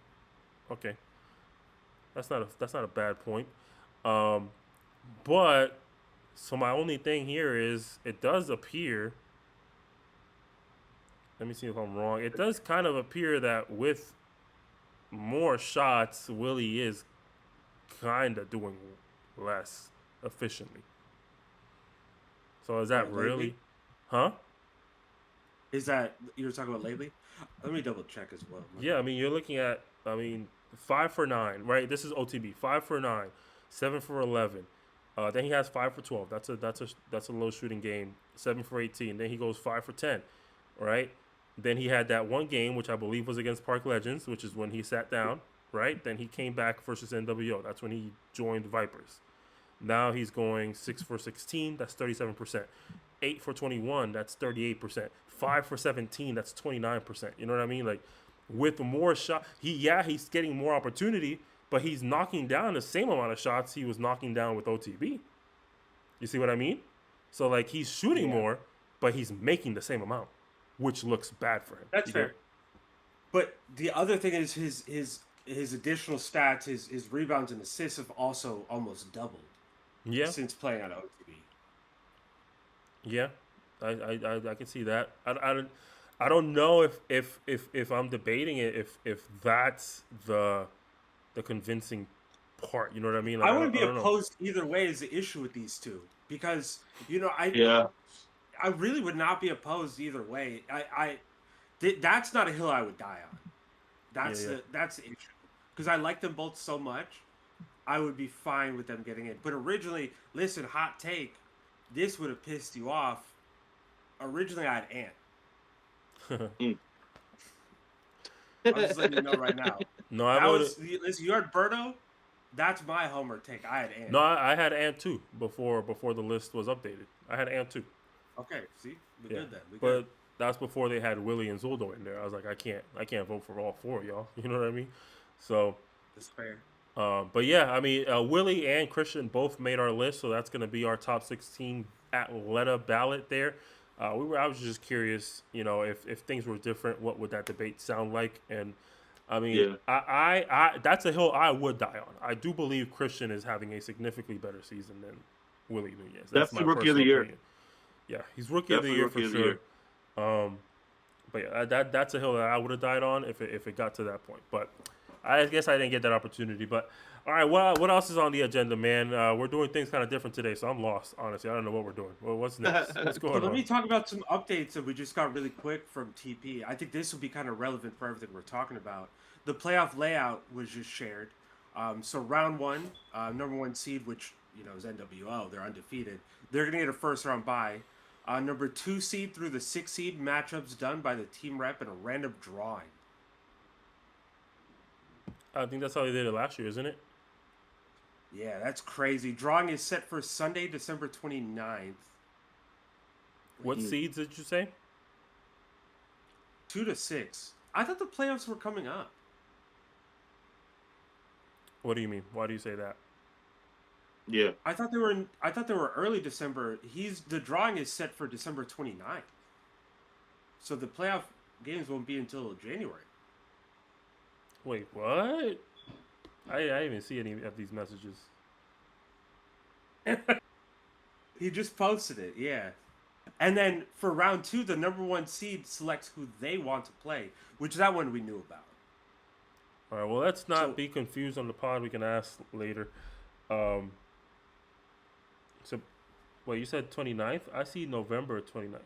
okay. That's not a bad point. But so my only thing here is it does appear. Let me see if I'm wrong. It does kind of appear that with more shots, Willie is kind of doing less efficiently. So is that Lately? really? Huh? Is that you're talking about lately? Let me double check as well. Yeah, I mean, you're looking at, 5 for 9, right? This is OTB. 5 for 9, 7 for 11. Then he has 5 for 12. That's a low shooting game. 7 for 18. Then he goes 5 for 10, right? Then he had that one game, which I believe was against Park Legends, which is when he sat down, right? Then he came back versus NWO. That's when he joined Vipers. Now he's going 6 for 16. That's 37%. 8 for 21. That's 38%. 5 for 17. That's 29%. You know what I mean? Like with more shot, he's getting more opportunity, but he's knocking down the same amount of shots he was knocking down with OTB. You see what I mean? So like he's shooting more, but he's making the same amount, which looks bad for him. That's You fair. get- But the other thing is his additional stats, his rebounds and assists have also almost doubled Yeah, since playing on OTB. yeah, I can see that. I don't know if I'm debating it if that's the convincing part. You know what I mean? Like, I wouldn't be don't know. opposed either way as the issue with these two because Yeah. I really would not be opposed either way. That's not a hill I would die on. That's Yeah. that's the issue because I like them both so much. I would be fine with them getting in. But originally, listen, hot take, this would have pissed you off. Originally, I had Ant. I'm just letting you know right now. No, That I would. was listen. You heard Berto. That's my homer take. I had Ant. No, I had Ant too before the list was updated. I had Ant too. Okay, see, we Yeah. good then. We But good. that's before they had Willie and Zoldo in there. I was like, I can't vote for all four of y'all. You know what I mean? So, That's fair. but yeah, I mean, Willie and Christian both made our list, so that's gonna be our top 16 Atlanta ballot there. I was just curious, if things were different, what would that debate sound like? And I mean, Yeah. I that's a hill I would die on. I do believe Christian is having a significantly better season than Willie Nunez. That's Definitely my rookie of the personal year. opinion. Yeah, he's rookie of the Definitely year rookie for of the sure. year. But yeah, that's a hill that I would have died on if it got to that point. But I guess I didn't get that opportunity. But all right, what else is on the agenda, man? We're doing things kind of different today, so I'm lost. Honestly, I don't know what we're doing. Well, what's next? What's So going let on? me talk about some updates that we just got really quick from TP. I think this will be kind of relevant for everything we're talking about. The playoff layout was just shared. So round one, number one seed, which is NWO, they're undefeated. They're gonna get a first round bye. Number two seed through the sixth seed matchups done by the team rep in a random drawing. I think that's how they did it last year, isn't it? Yeah, that's crazy. Drawing is set for Sunday, December 29th. What seeds did you say? 2 to 6. I thought the playoffs were coming up. What do you mean? Why do you say that? Yeah. I thought they were early December. The drawing is set for December 29th. So the playoff games won't be until January. Wait, what? I didn't even see any of these messages. He just posted it, yeah. And then for round two, the number one seed selects who they want to play, which that one we knew about. All right, well, let's not be confused on the pod. We can ask later. So, wait, you said 29th? I see November 29th.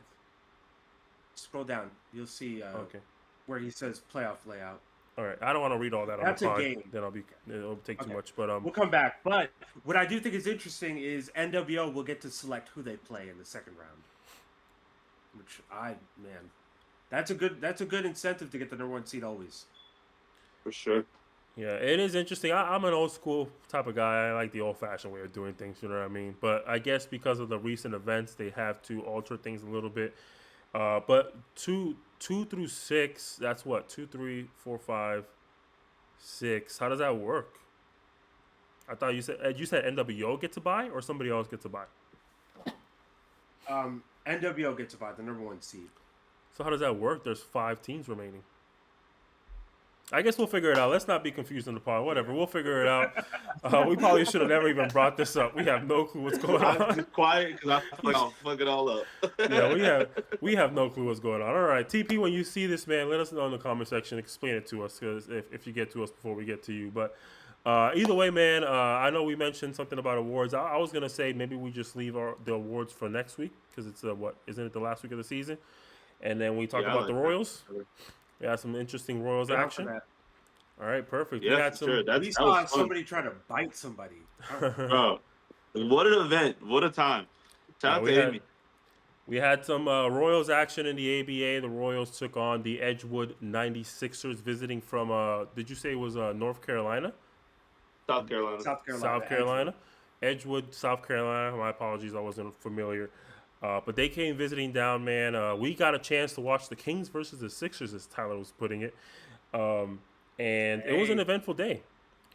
Scroll down. You'll see Okay. where he says playoff layout. All right, I don't want to read all that That's on the a pod. game. Then it'll take too Okay. much. But We'll come back. But what I do think is interesting is NWO will get to select who they play in the second round. Which that's a good incentive to get the number one seed always. For sure. yeah, it is interesting. I'm an old school type of guy. I like the old fashioned way of doing things. You know what I mean? But I guess because of the recent events, they have to alter things a little bit. But two through six, that's what? 2, 3, 4, 5, 6. How does that work? I thought you said NWO get to buy or somebody else gets to buy. NWO gets to buy the number one seed. So how does that work? There's 5 teams remaining. I guess we'll figure it out. Let's not be confused in the pod. Whatever, we'll figure it out. We probably should have never even brought this up. We have no clue what's going I'm on. just quiet because I feel like I'll fuck it all up. Yeah, we have no clue what's going on. All right, TP, when you see this, man, let us know in the comment section. Explain it to us, because if you get to us before we get to you. But either way, man, I know we mentioned something about awards. I was gonna say maybe we just leave the awards for next week, because it's isn't it the last week of the season? And then we talk about the Royals. We had some interesting Royals action. All right, perfect. Yeah, we had some. Sure. We saw somebody try to bite somebody. Bro, what an event! What a time! Shout out to Amy. We had some Royals action in the ABA. The Royals took on the Edgewood 96ers, visiting from. Did you say it was North Carolina? South Carolina. South Carolina. Edgewood, South Carolina. My apologies, I wasn't familiar. But they came visiting down, man. We got a chance to watch the Kings versus the Sixers, as Tyler was putting it. And it was an eventful day.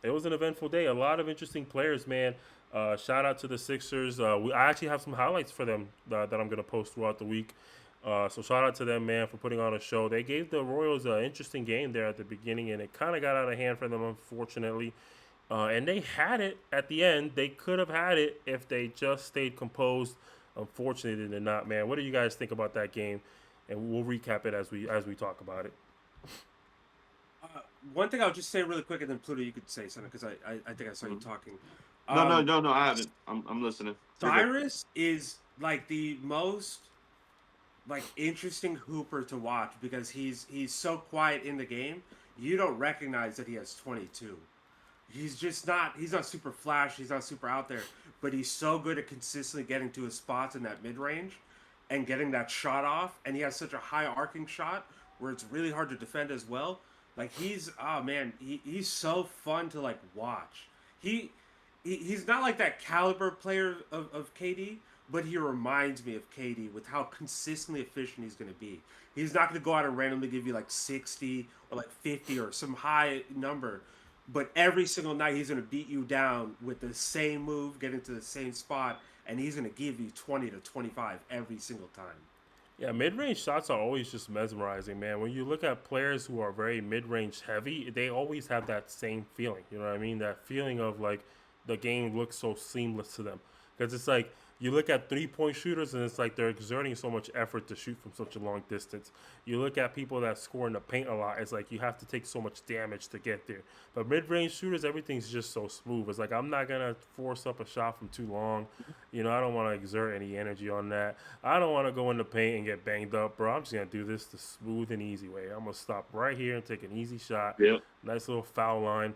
A lot of interesting players, man. Shout out to the Sixers. I actually have some highlights for them that I'm going to post throughout the week. So shout out to them, man, for putting on a show. They gave the Royals an interesting game there at the beginning, and it kind of got out of hand for them, unfortunately. And they had it at the end. They could have had it if they just stayed composed. Unfortunately, they did not, man. What do you guys think about that game? And we'll recap it as we talk about it. One thing I'll just say really quick, and then Pluto, you could say something, because I think I saw you talking. No, I haven't. I'm listening. Cyrus is like the most interesting hooper to watch, because he's so quiet in the game. You don't recognize that he has 22. He's not super flash. He's not super out there, but he's so good at consistently getting to his spots in that mid range and getting that shot off. And he has such a high arcing shot where it's really hard to defend as well. Like he's so fun to watch. He's not like that caliber player of KD, but he reminds me of KD with how consistently efficient he's going to be. He's not going to go out and randomly give you 60 or 50 or some high number, but every single night he's going to beat you down with the same move, getting to the same spot, and he's going to give you 20 to 25 every single time. Yeah, mid-range shots are always just mesmerizing, man. When you look at players who are very mid-range heavy, they always have that same feeling. You know what I mean? That feeling of the game looks so seamless to them. Because it's like you look at 3-point shooters and it's like they're exerting so much effort to shoot from such a long distance. You look at people that score in the paint a lot, it's like you have to take so much damage to get there. But mid-range shooters, everything's just so smooth. It's like I'm not gonna force up a shot from too long. I don't want to exert any energy on that. I don't want to go in the paint and get banged up, bro. I'm just gonna do this the smooth and easy way. I'm gonna stop right here and take an easy shot. Yep. Nice little foul line.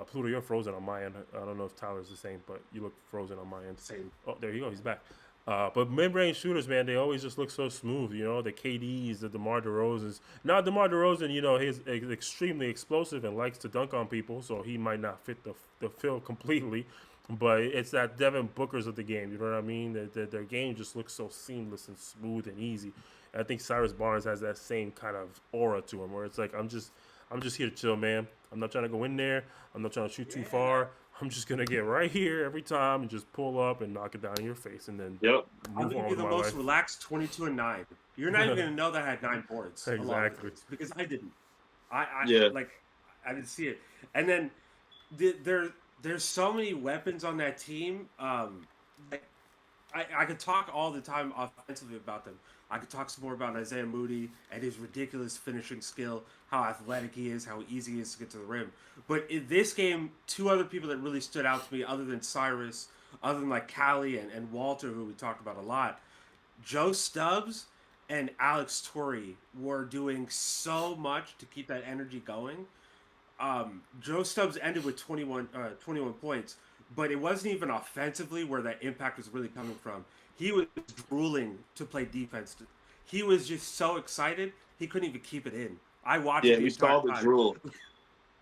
Pluto, you're frozen on my end. I don't know if Tyler's the same, but you look frozen on my end. Same. Oh, there you go. He's back. But mid-range shooters, man, they always just look so smooth. The KDs, the DeMar DeRozans. Now, DeMar DeRozan, he's extremely explosive and likes to dunk on people, so he might not fit the field completely. But it's that Devin Booker's of the game. You know what I mean? Their game just looks so seamless and smooth and easy. And I think Cyrus Barnes has that same kind of aura to him, where it's like I'm just here to chill, man. I'm not trying to go in there. I'm not trying to shoot too far. I'm just gonna get right here every time and just pull up and knock it down in your face, and then Yep. I'm gonna be the most life. relaxed 22-9. You're not even gonna know that I had 9 boards. Exactly. Because I didn't. I didn't see it. And then there's so many weapons on that team. I could talk all the time offensively about them. I could talk some more about Isaiah Moody and his ridiculous finishing skill, how athletic he is, how easy he is to get to the rim. But in this game, 2 other people that really stood out to me, other than Cyrus, other than like Callie and Walter, who we talked about a lot, Joe Stubbs and Alex Torrey were doing so much to keep that energy going. Joe Stubbs ended with 21 points, but it wasn't even offensively where that impact was really coming from. He was drooling to play defense. He was just so excited, he couldn't even keep it in. I watched Yeah, the we saw the entire time. drool.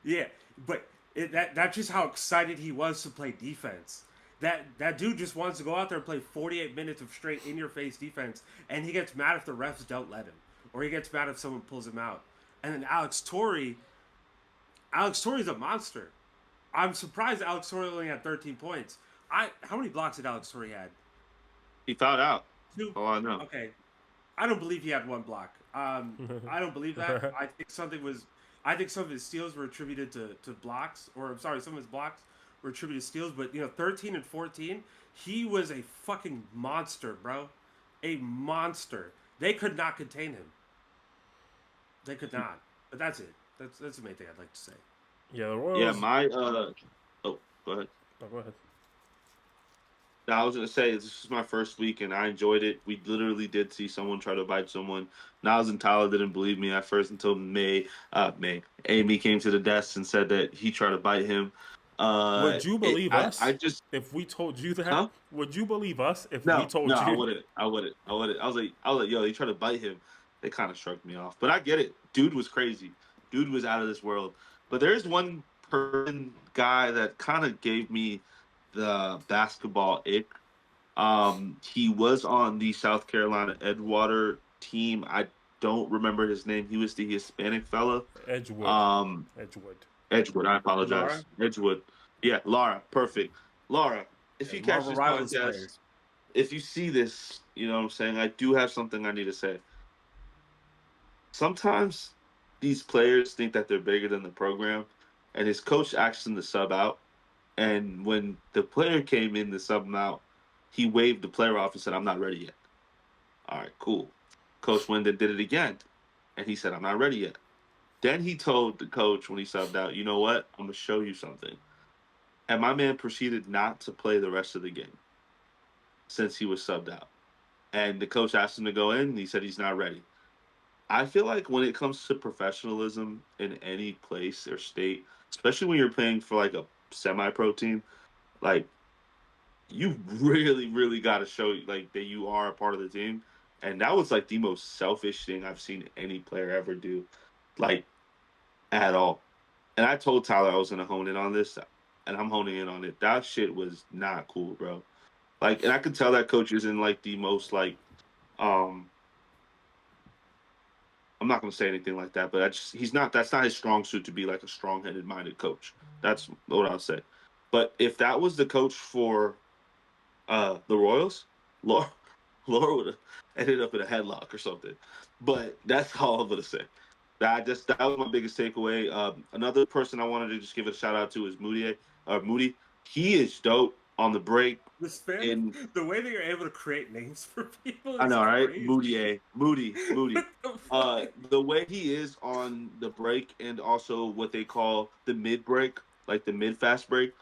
Yeah, but that's just how excited he was to play defense. That dude just wants to go out there and play 48 minutes of straight in-your-face defense, and he gets mad if the refs don't let him, or he gets mad if someone pulls him out. And then Alex Torrey's a monster. I'm surprised Alex Torrey only had 13 points. How many blocks did Alex Torrey had? He fouled out. 2? Oh, I know. Okay. I don't believe he had 1 block. I don't believe that. I think some of his steals were attributed to blocks, or I'm sorry, some of his blocks were attributed to steals. But 13 and 14, he was a fucking monster, bro. A monster. They could not contain him. They could not. But that's it. That's the main thing I'd like to say. Yeah, the Royals. Yeah, my oh, go ahead. Oh, go ahead. No, I was gonna say this is my first week and I enjoyed it. We literally did see someone try to bite someone. Niles and Tyler didn't believe me at first until Amy came to the desk and said that he tried to bite him. Would you believe us? I just if we told you that. Huh? Would you believe us if no, we told no, you? I wouldn't. I was like, yo, he tried to bite him. They kind of shrugged me off, but I get it. Dude was crazy. Dude was out of this world. But there's one guy that kind of gave me the basketball ick. He was on the South Carolina Edgewater team. I don't remember his name. He was the Hispanic fella. Edgewood. Edgewood. I apologize. Laura? Edgewood. Yeah, Laura. Perfect. Laura, if you catch this podcast, if you see this, you know what I'm saying, I do have something I need to say. Sometimes these players think that they're bigger than the program, and his coach asked him to sub out. And when the player came in to sub him out, he waved the player off and said, "I'm not ready yet." All right, cool. Coach went and did it again, and he said, "I'm not ready yet." Then he told the coach when he subbed out, "You know what? I'm going to show you something." And my man proceeded not to play the rest of the game since he was subbed out. And the coach asked him to go in, and he said he's not ready. I feel like when it comes to professionalism in any place or state, especially when you're playing for like a semi-pro team, like you really, really got to show like that you are a part of the team. And that was like the most selfish thing I've seen any player ever do, like at all. And I told Tyler I was going to hone in on this, and I'm honing in on it. That shit was not cool, bro. Like, and I could tell that coach isn't like the most like, I'm not going to say anything like that, but that's not his strong suit to be like a strong-headed minded coach. That's what I'll say. But if that was the coach for the Royals, Laura would have ended up in a headlock or something. But that's all I'm going to say. That was my biggest takeaway. Another person I wanted to just give a shout out to is Moody. He is dope. on the break. The spam, In the way that you're able to create names for people I is know, right? crazy. Moody. What the fuck? The way he is on the break and also what they call the mid break, like the mid fast break,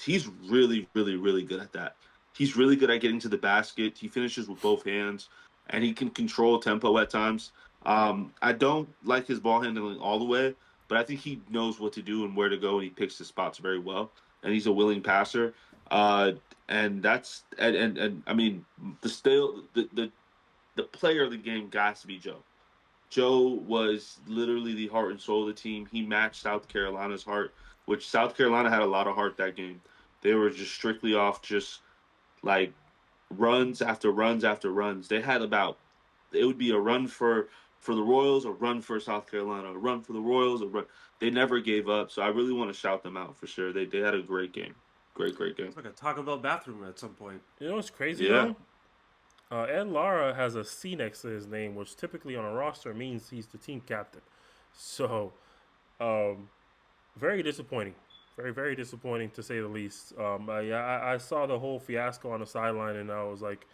he's really good at that. He's really good at getting to the basket. He finishes with both hands, and he can control tempo at times. I don't like his ball handling all the way, but I think he knows what to do and where to go, and he picks his spots very well. And he's a willing passer. Uh, and that's and I mean the player of the game got to be Joe. Joe was literally the heart and soul of the team. He matched South Carolina's heart, which South Carolina had a lot of heart that game. They were just strictly off just like runs after runs after runs. They had about it would be a run for the Royals, a run for South Carolina, a run for the Royals, a run. They never gave up. So I really want to shout them out for sure. They had a great game. Great game. It's like a Taco Bell bathroom at some point. You know what's crazy Yeah. though? Ed Lara has a C next to his name, which typically on a roster means he's the team captain. So, um, very disappointing. Very disappointing to say the least. I saw the whole fiasco on the sideline, and I was like,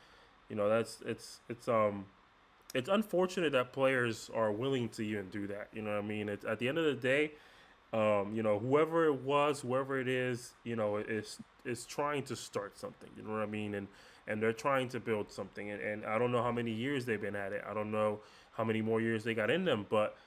that's it's unfortunate that players are willing to even do that. You know what I mean? At the end of the day, whoever it was, whoever it is, is trying to start something. You know what I mean? And they're trying to build something. And I don't know how many years they've been at it. I don't know how many more years they got in them, but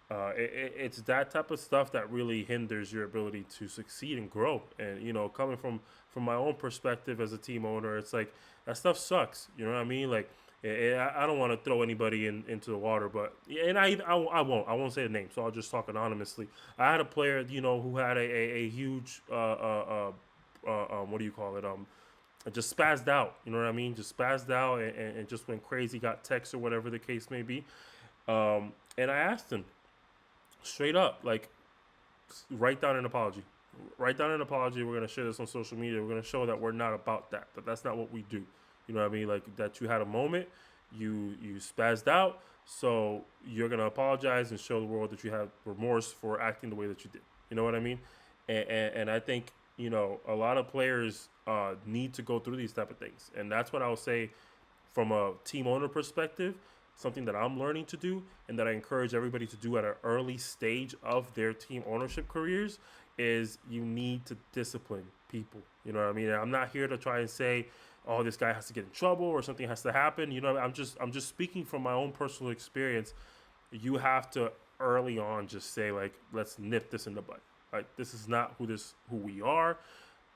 it's that type of stuff that really hinders your ability to succeed and grow. And coming from my own perspective as a team owner, it's like that stuff sucks. You know what I mean? Like I don't want to throw anybody into the water, but and I won't say the name, so I'll just talk anonymously. I had a player who had a huge what do you call it just spazzed out. You know what I mean? Just spazzed out and just went crazy, got texts or whatever the case may be. And I asked him straight up, like, write down an apology. Write down an apology. We're gonna share this on social media. We're gonna show that we're not about that. That that's not what we do. You know what I mean? Like that you had a moment, you spazzed out, so you're gonna apologize and show the world that you have remorse for acting the way that you did. You know what I mean? And I think a lot of players need to go through these type of things, and that's what I would say from a team owner perspective. Something that I'm learning to do, and that I encourage everybody to do at an early stage of their team ownership careers, is you need to discipline people. You know what I mean? I'm not here to try and say, oh, this guy has to get in trouble or something has to happen. I'm just speaking from my own personal experience. You have to early on just say, like, let's nip this in the bud. Like, this is not who we are.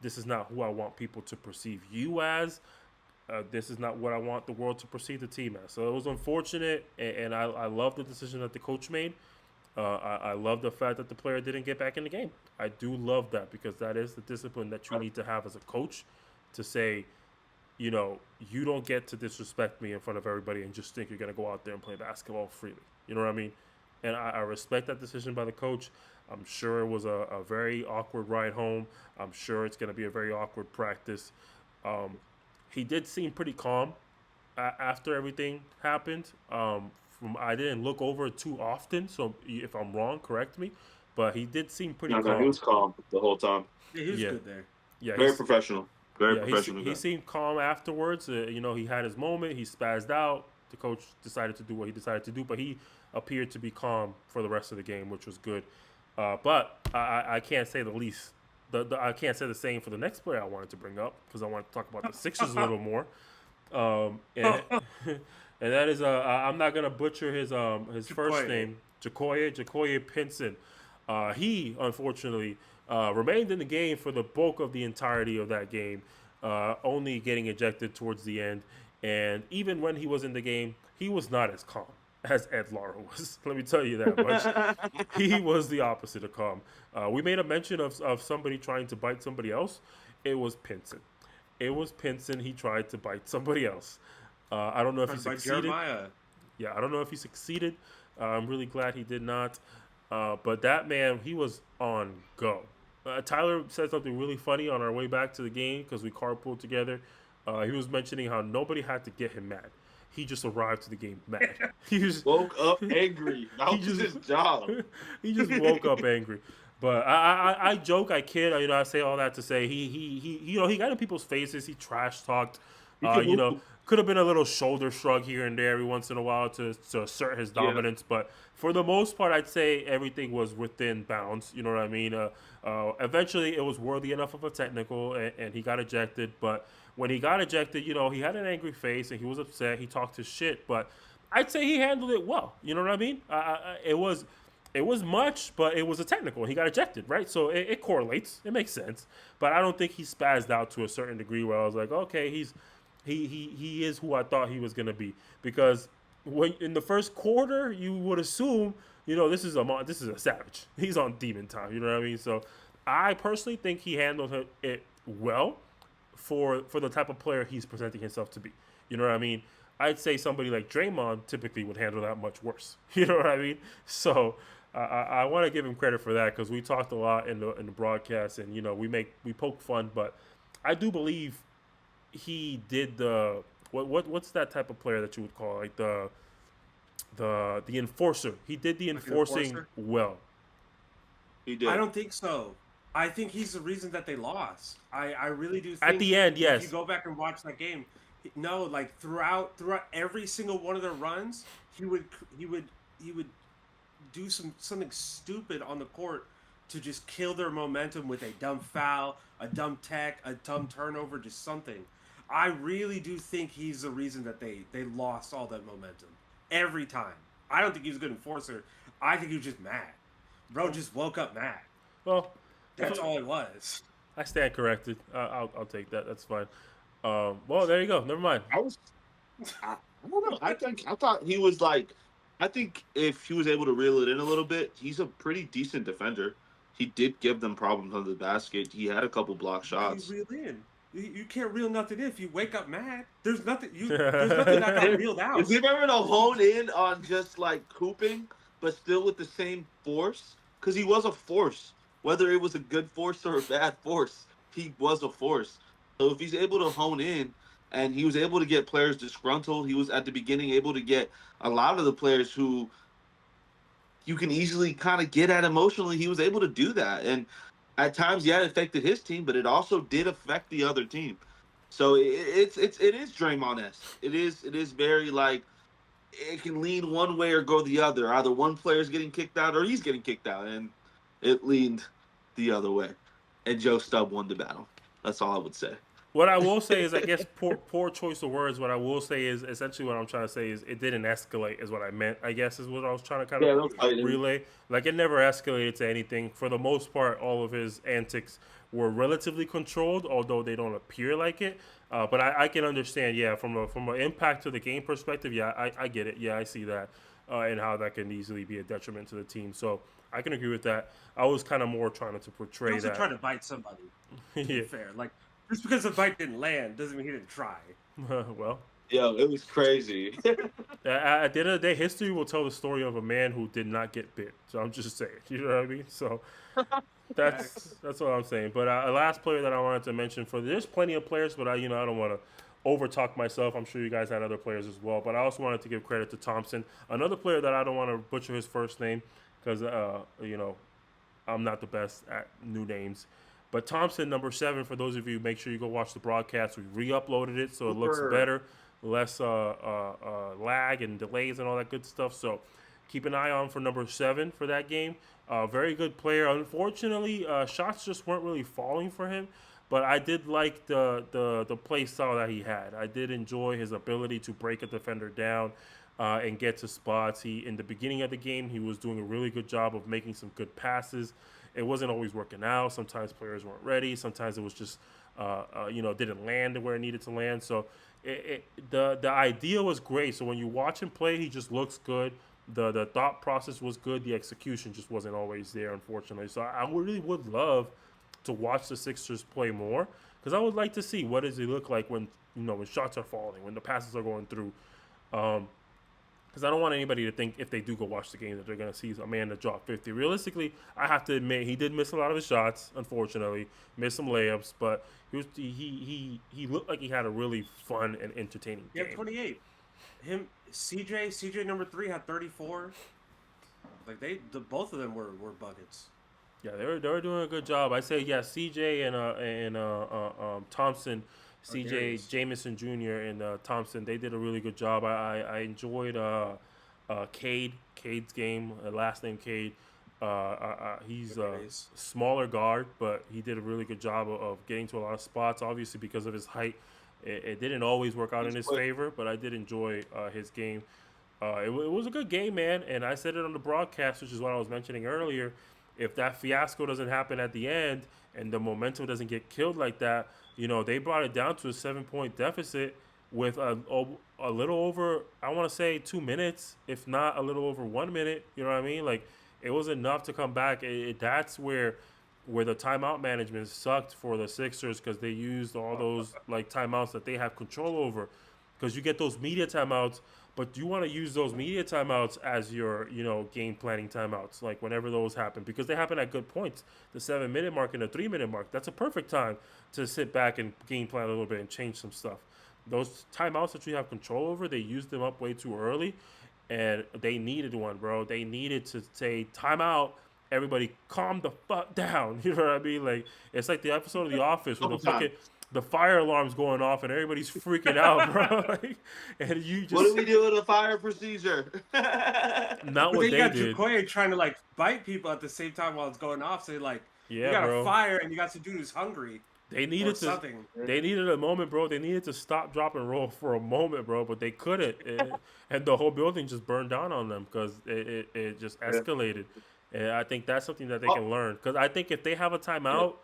This is not who I want people to perceive you as. This is not what I want the world to perceive the team as. So it was unfortunate, and I love the decision that the coach made. I love the fact that the player didn't get back in the game. I do love that, because that is the discipline that you need to have as a coach, to say, you don't get to disrespect me in front of everybody and just think you're going to go out there and play basketball freely. You know what I mean? And I respect that decision by the coach. I'm sure it was a very awkward ride home. I'm sure it's going to be a very awkward practice. He did seem pretty calm after everything happened. I didn't look over it too often, so if I'm wrong, correct me. But he did seem pretty No, calm. he was calm the whole time. Yeah, he was Yeah. good there. Yeah, Very professional. Very yeah, professional he guy. seemed calm afterwards. He had his moment. He spazzed out. The coach decided to do what he decided to do, but he appeared to be calm for the rest of the game, which was good. But I can't say the least. I can't say the same for the next player I wanted to bring up, because I want to talk about the Sixers a little more. And that is I'm not gonna butcher his first name, Jacoye Pinson. He unfortunately remained in the game for the bulk of the entirety of that game, only getting ejected towards the end. And even when he was in the game, he was not as calm as Ed Lara was. Let me tell you that much. He was the opposite of calm. We made a mention of somebody trying to bite somebody else. It was Pinson. It was Pinson. He tried to bite somebody else. I don't know if he By succeeded. Jeremiah. Yeah, I don't know if he succeeded. I'm really glad he did not. But that man, he was on go. Tyler said something really funny on our way back to the game, because we carpooled together. He was mentioning how nobody had to get him mad. he just arrived to the game mad. He just Woke up angry. That was his job. he just woke up angry. But I joke, I kid, I say all that to say he got in people's faces. He trash talked. Could have been a little shoulder shrug here and there every once in a while to assert his dominance. But for the most part, I'd say everything was within bounds. You know what I mean? Eventually, it was worthy enough of a technical, and he got ejected. But when he got ejected, he had an angry face and he was upset. He talked his shit, but I'd say he handled it well. You know what I mean? It was much, but it was a technical. He got ejected, right? So it correlates. It makes sense. But I don't think he spazzed out to a certain degree where I was like, okay, he is who I thought he was going to be. Because when in the first quarter, you would assume, this is a savage. He's on demon time. You know what I mean? So I personally think he handled it well for the type of player he's presenting himself to be. You know what I mean? I'd say somebody like Draymond typically would handle that much worse. You know what I mean? So I want to give him credit for that because we talked a lot in the broadcast, and we poke fun, but I do believe he did what's that type of player that you would call like the enforcer. He did the enforcing well. He did. I don't think so. I think he's the reason that they lost. I really do think at the end, yes. If you go back and watch that game, no, like throughout every single one of their runs, he would do something stupid on the court to just kill their momentum with a dumb foul, a dumb tech, a dumb turnover, just something. I really do think he's the reason that they lost all that momentum every time. I don't think he was a good enforcer. I think he was just mad. Bro just woke up mad. Well, that's all it was. I stand corrected. I'll take that. That's fine. Well, there you go. Never mind. I don't know. I thought he was like. I think if he was able to reel it in a little bit, he's a pretty decent defender. He did give them problems on the basket. He had a couple block shots. You reel in. You can't reel nothing in if you wake up mad. There's nothing. There's nothing that got reeled out. If you ever to hone in on just like hooping, but still with the same force, because he was a force. Whether it was a good force or a bad force, he was a force. So if he's able to hone in, and he was able to get players disgruntled, he was at the beginning able to get a lot of the players who you can easily kind of get at emotionally. He was able to do that, and at times, it affected his team, but it also did affect the other team. So it is Draymond-esque. It is very like it can lean one way or go the other. Either one player's getting kicked out or he's getting kicked out, and it leaned the other way. And Joe Stubb won the battle. That's all I would say. What I will say is, I guess, poor choice of words. What I will say is, essentially what I'm trying to say is it didn't escalate is what I meant, I guess, is what I was trying to kind of relay. Like, it never escalated to anything. For the most part, all of his antics were relatively controlled, although they don't appear like it. But I can understand, from an impact to the game perspective, I get it. Yeah, I see that, and how that can easily be a detriment to the team. So I can agree with that. I was kind of more trying to portray also that. trying to bite somebody, to be fair. Like, just because the bite didn't land doesn't mean he didn't try. Well. Yo, it was crazy. At the end of the day, history will tell the story of a man who did not get bit. So I'm just saying. You know what I mean? So that's what I'm saying. But a last player that I wanted to mention there's plenty of players, but I don't want to overtalk myself. I'm sure you guys had other players as well. But I also wanted to give credit to Thompson, another player that I don't want to butcher his first name because, I'm not the best at new names. But Thompson, number 7, for those of you, make sure you go watch the broadcast. We re-uploaded it so it looks better, less lag and delays and all that good stuff. So keep an eye on for number 7 for that game. Very good player. Unfortunately, shots just weren't really falling for him. But I did like the play style that he had. I did enjoy his ability to break a defender down and get to spots. In the beginning of the game, he was doing a really good job of making some good passes. It wasn't always working out. Sometimes players weren't ready. Sometimes it was just, didn't land where it needed to land. So the idea was great. So when you watch him play, he just looks good. The thought process was good. The execution just wasn't always there, unfortunately. So I really would love to watch the Sixers play more because I would like to see what does he look like when shots are falling, when the passes are going through. Because I don't want anybody to think if they do go watch the game that they're going to see a man that dropped 50. Realistically, I have to admit he did miss a lot of his shots, unfortunately. Missed some layups, but he looked like he had a really fun and entertaining game. He had 28. CJ number 3 had 34. Like both of them were buckets. Yeah, they were doing a good job. I say yeah, CJ and Thompson, CJ Darius. Jamison Jr. and Thompson, they did a really good job. I enjoyed Cade's game, last name Cade. He's Good a days. smaller guard, but he did a really good job of getting to a lot of spots. Obviously, because of his height, it didn't always work out He's in his quick. favor, but I did enjoy his game. It was a good game, man, and I said it on the broadcast, which is what I was mentioning earlier. If that fiasco doesn't happen at the end and the momentum doesn't get killed like that, they brought it down to a 7 point deficit with a little over, I want to say 2 minutes, if not a little over 1 minute. You know what I mean? Like it was enough to come back. That's where the timeout management sucked for the Sixers because they used all those like timeouts that they have control over. Because you get those media timeouts, but you want to use those media timeouts as your game planning timeouts, like whenever those happen, because they happen at good points. The 7 minute mark and the 3 minute mark. That's a perfect time to sit back and game plan a little bit and change some stuff. Those timeouts that you have control over, they used them up way too early, and they needed one, bro. They needed to say timeout. Everybody, calm the fuck down. You know what I mean? Like it's like the episode of The Office where Couple the fucking times. the fire alarm's going off and everybody's freaking out, bro. Like, and you What do just we do with a fire procedure? not But what then you they got did. Jacoye trying to like bite people at the same time while it's going off. So like you Yeah, got a bro. fire and you got some dude who's hungry They or needed to. something. They needed a moment, bro. They needed to stop, drop, and roll for a moment, bro. But they couldn't, and the whole building just burned down on them because it just Yeah. escalated. And I think that's something that they Oh, can learn. Because I think if they have a yeah. timeout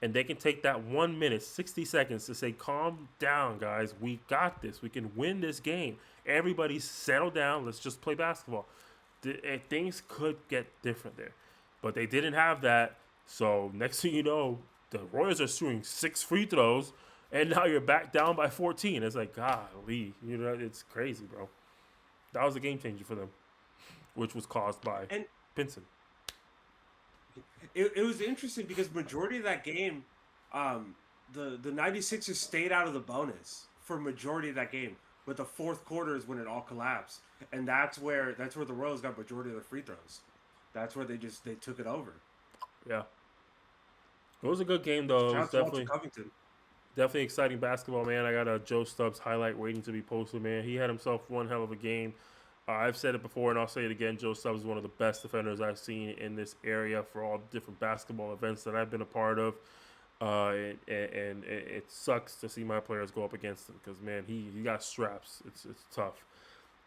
and they can take that 1 minute, 60 seconds to say, "Calm down, guys. We got this. We can win this game. Everybody, settle down. Let's just play basketball." Things could get different there, but they didn't have that. So next thing you know, the Royals are shooting 6 free throws, and now you're back down by 14. It's like, golly, it's crazy, bro. That was a game changer for them, which was caused by And Pinson. it was interesting because majority of that game, um, the 96ers stayed out of the bonus for majority of that game. But the fourth quarter is when it all collapsed, and that's where the Royals got majority of their free throws. That's where they took it over. Yeah, it was a good game though. It Shout was out to Walter definitely Covington. definitely exciting basketball, man. I got a Joe Stubbs highlight waiting to be posted, man. He had himself one hell of a game. I've said it before and I'll say it again. Joe Stubbs is one of the best defenders I've seen in this area for all the different basketball events that I've been a part of. It sucks to see my players go up against him because, man, he got straps. It's tough.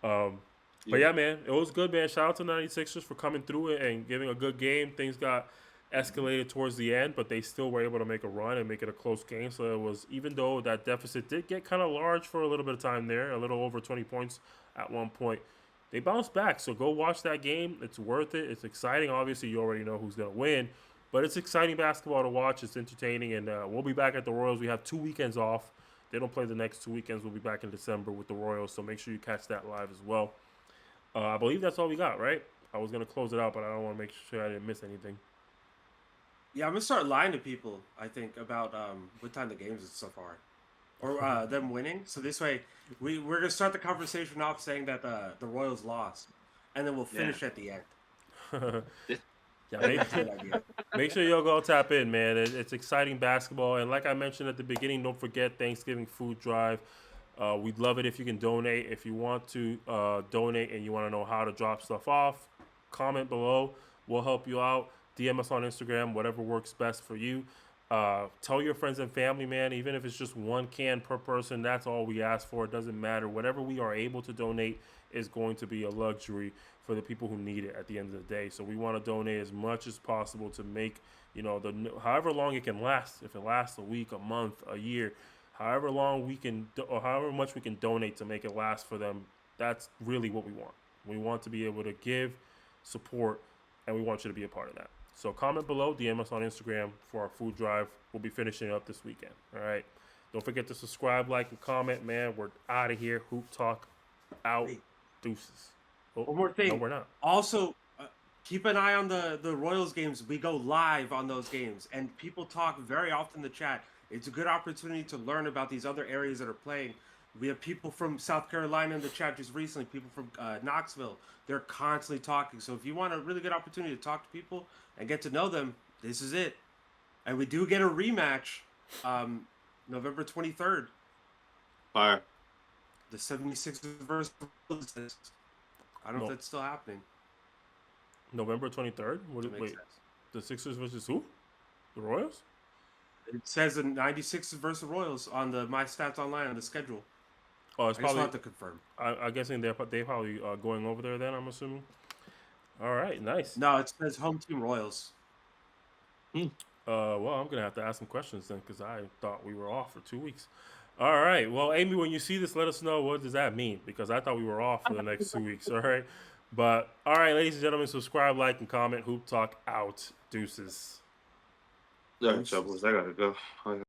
Um, but, Yeah. yeah, man, it was good, man. Shout out to 96ers for coming through it and giving a good game. Things got escalated towards the end, but they still were able to make a run and make it a close game. So it was, even though that deficit did get kind of large for a little bit of time there, a little over 20 points at one point, they bounced back. So go watch that game. It's worth it. It's exciting. Obviously, you already know who's going to win, but it's exciting basketball to watch. It's entertaining, and we'll be back at the Royals. We have 2 weekends off. They don't play the next 2 weekends. We'll be back in December with the Royals, so make sure you catch that live as well. I believe that's all we got, right? I was going to close it out, but I don't want to make sure I didn't miss anything. Yeah, I'm gonna start lying to people. I think about what time the games is so far, or them winning. So this way, we're gonna start the conversation off saying that the Royals lost, and then we'll Yeah. finish at the end. Yeah, That's a good idea. make sure y'all go tap in, man. It's exciting basketball, and like I mentioned at the beginning, don't forget Thanksgiving food drive. We'd love it if you can donate. If you want to donate and you want to know how to drop stuff off, comment below. We'll help you out. DM us on Instagram, whatever works best for you. Tell your friends and family, man. Even if it's just one can per person, that's all we ask for. It doesn't matter. Whatever we are able to donate is going to be a luxury for the people who need it at the end of the day. So we want to donate as much as possible to make, however long it can last. If it lasts a week, a month, a year, however long we can, or however much we can donate to make it last for them. That's really what we want. We want to be able to give support, and we want you to be a part of that. So comment below, DM us on Instagram for our food drive. We'll be finishing it up this weekend. All right. Don't forget to subscribe, like, and comment, man. We're out of here. Hoop Talk out. Wait, Deuces. Oh, one more no, thing. we're not. Also, keep an eye on the Royals games. We go live on those games, and people talk very often in the chat. It's a good opportunity to learn about these other areas that are playing. We have people from South Carolina in the chat just recently, people from Knoxville. They're constantly talking. So if you want a really good opportunity to talk to people and get to know them, this is it. And we do get a rematch November 23rd. Fire. The 76ers versus the Royals. I don't know if that's still happening. November 23rd? Wait, the Sixers versus who? The Royals? It says the 96ers versus Royals on the My Stats Online on the schedule. Oh, it's I probably. just want to confirm. I'm guessing they're probably going over there then. I'm assuming. All right, nice. No, it says home team Royals. Well, I'm gonna have to ask some questions then because I thought we were off for 2 weeks. All right. Well, Amy, when you see this, let us know what does that mean because I thought we were off for the next 2 weeks. All right. But all right, ladies and gentlemen, subscribe, like, and comment. Hoop Talk out. Deuces. All right, Troubles. I gotta go.